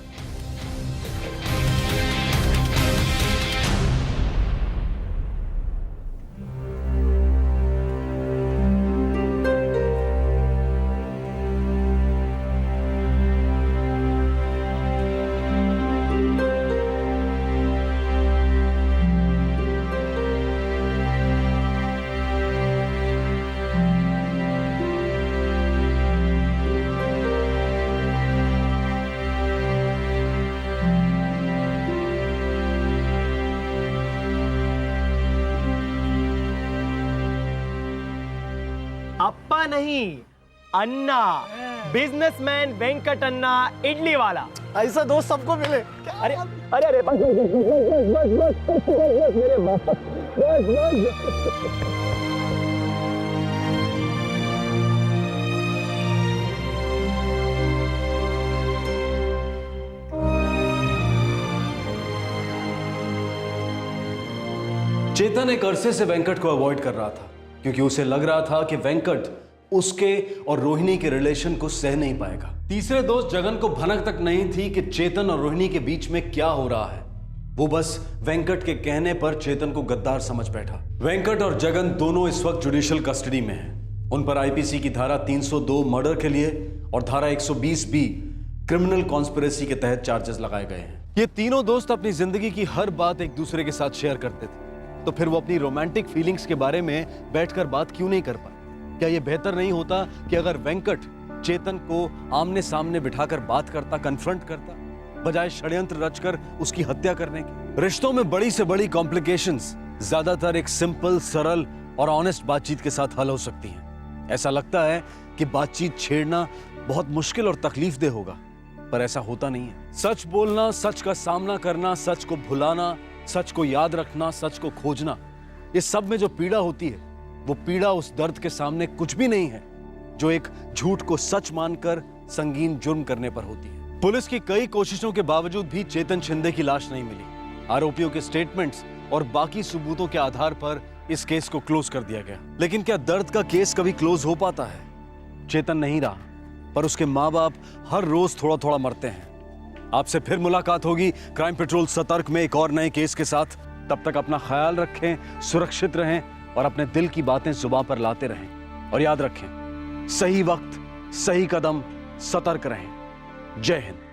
अप्पा नहीं, अन्ना, बिजनेसमैन वेंकट अन्ना, इडली वाला। ऐसा दोस्त सबको मिले। अरे अरे अरे बस मेरे चेतन एक अरसे से वेंकट को अवॉइड कर रहा था क्योंकि उसे लग रहा था कि वेंकट उसके और रोहिणी के रिलेशन को सह नहीं पाएगा। तीसरे दोस्त जगन को भनक तक नहीं थी कि चेतन और रोहिणी के बीच में क्या हो रहा है। वो बस वेंकट के कहने पर चेतन को गद्दार समझ बैठा। वेंकट और जगन दोनों इस वक्त जुडिशियल कस्टडी में हैं। उन पर आईपीसी की धारा 302 मर्डर के लिए और धारा 120 बी क्रिमिनल कॉन्स्पिरेसी के तहत चार्जेस लगाए गए हैं। ये तीनों दोस्त अपनी जिंदगी की हर बात एक दूसरे के साथ शेयर करते थे, तो फिर वो अपनी रोमांटिक फीलिंग्स के बारे में बैठकर बात क्यों नहीं कर पाए? क्या ये बेहतर नहीं होता कि अगर वेंकट चेतन को आमने सामने बिठाकर बात करता, कन्फ्रंट करता, बजाय षड्यंत्र रचकर उसकी हत्या करने की? रिश्तों में बड़ी से बड़ी कॉम्प्लिकेशंस ज्यादातर एक सिंपल, सरल और ऑनेस्ट बातचीत के साथ हल हो सकती हैं। ऐसा लगता है कि बातचीत छेड़ना बहुत मुश्किल और तकलीफदेह होगा, पर ऐसा होता नहीं है। सच बोलना, सच का सामना करना, सच को भुलाना, सच को याद रखना, सच को खोजना, इस सब में जो पीड़ा होती है वो पीड़ा उस दर्द के सामने कुछ भी नहीं है जो एक झूठ को सच मानकर संगीन जुर्म करने पर होती है। पुलिस की कई कोशिशों के बावजूद भी चेतन शिंदे की लाश नहीं मिली। आरोपियों के स्टेटमेंट्स और बाकी सबूतों के आधार पर इस केस को क्लोज कर दिया गया। लेकिन क्या दर्द का केस कभी क्लोज हो पाता है? चेतन नहीं रहा, पर उसके माँ बाप हर रोज थोड़ा थोड़ा मरते हैं। आपसे फिर मुलाकात होगी क्राइम पेट्रोल सतर्क में एक और नए केस के साथ। तब तक अपना ख्याल रखें, सुरक्षित रहें और अपने दिल की बातें जुबान पर लाते रहें। और याद रखें, सही वक्त, सही कदम, सतर्क रहें। जय हिंद।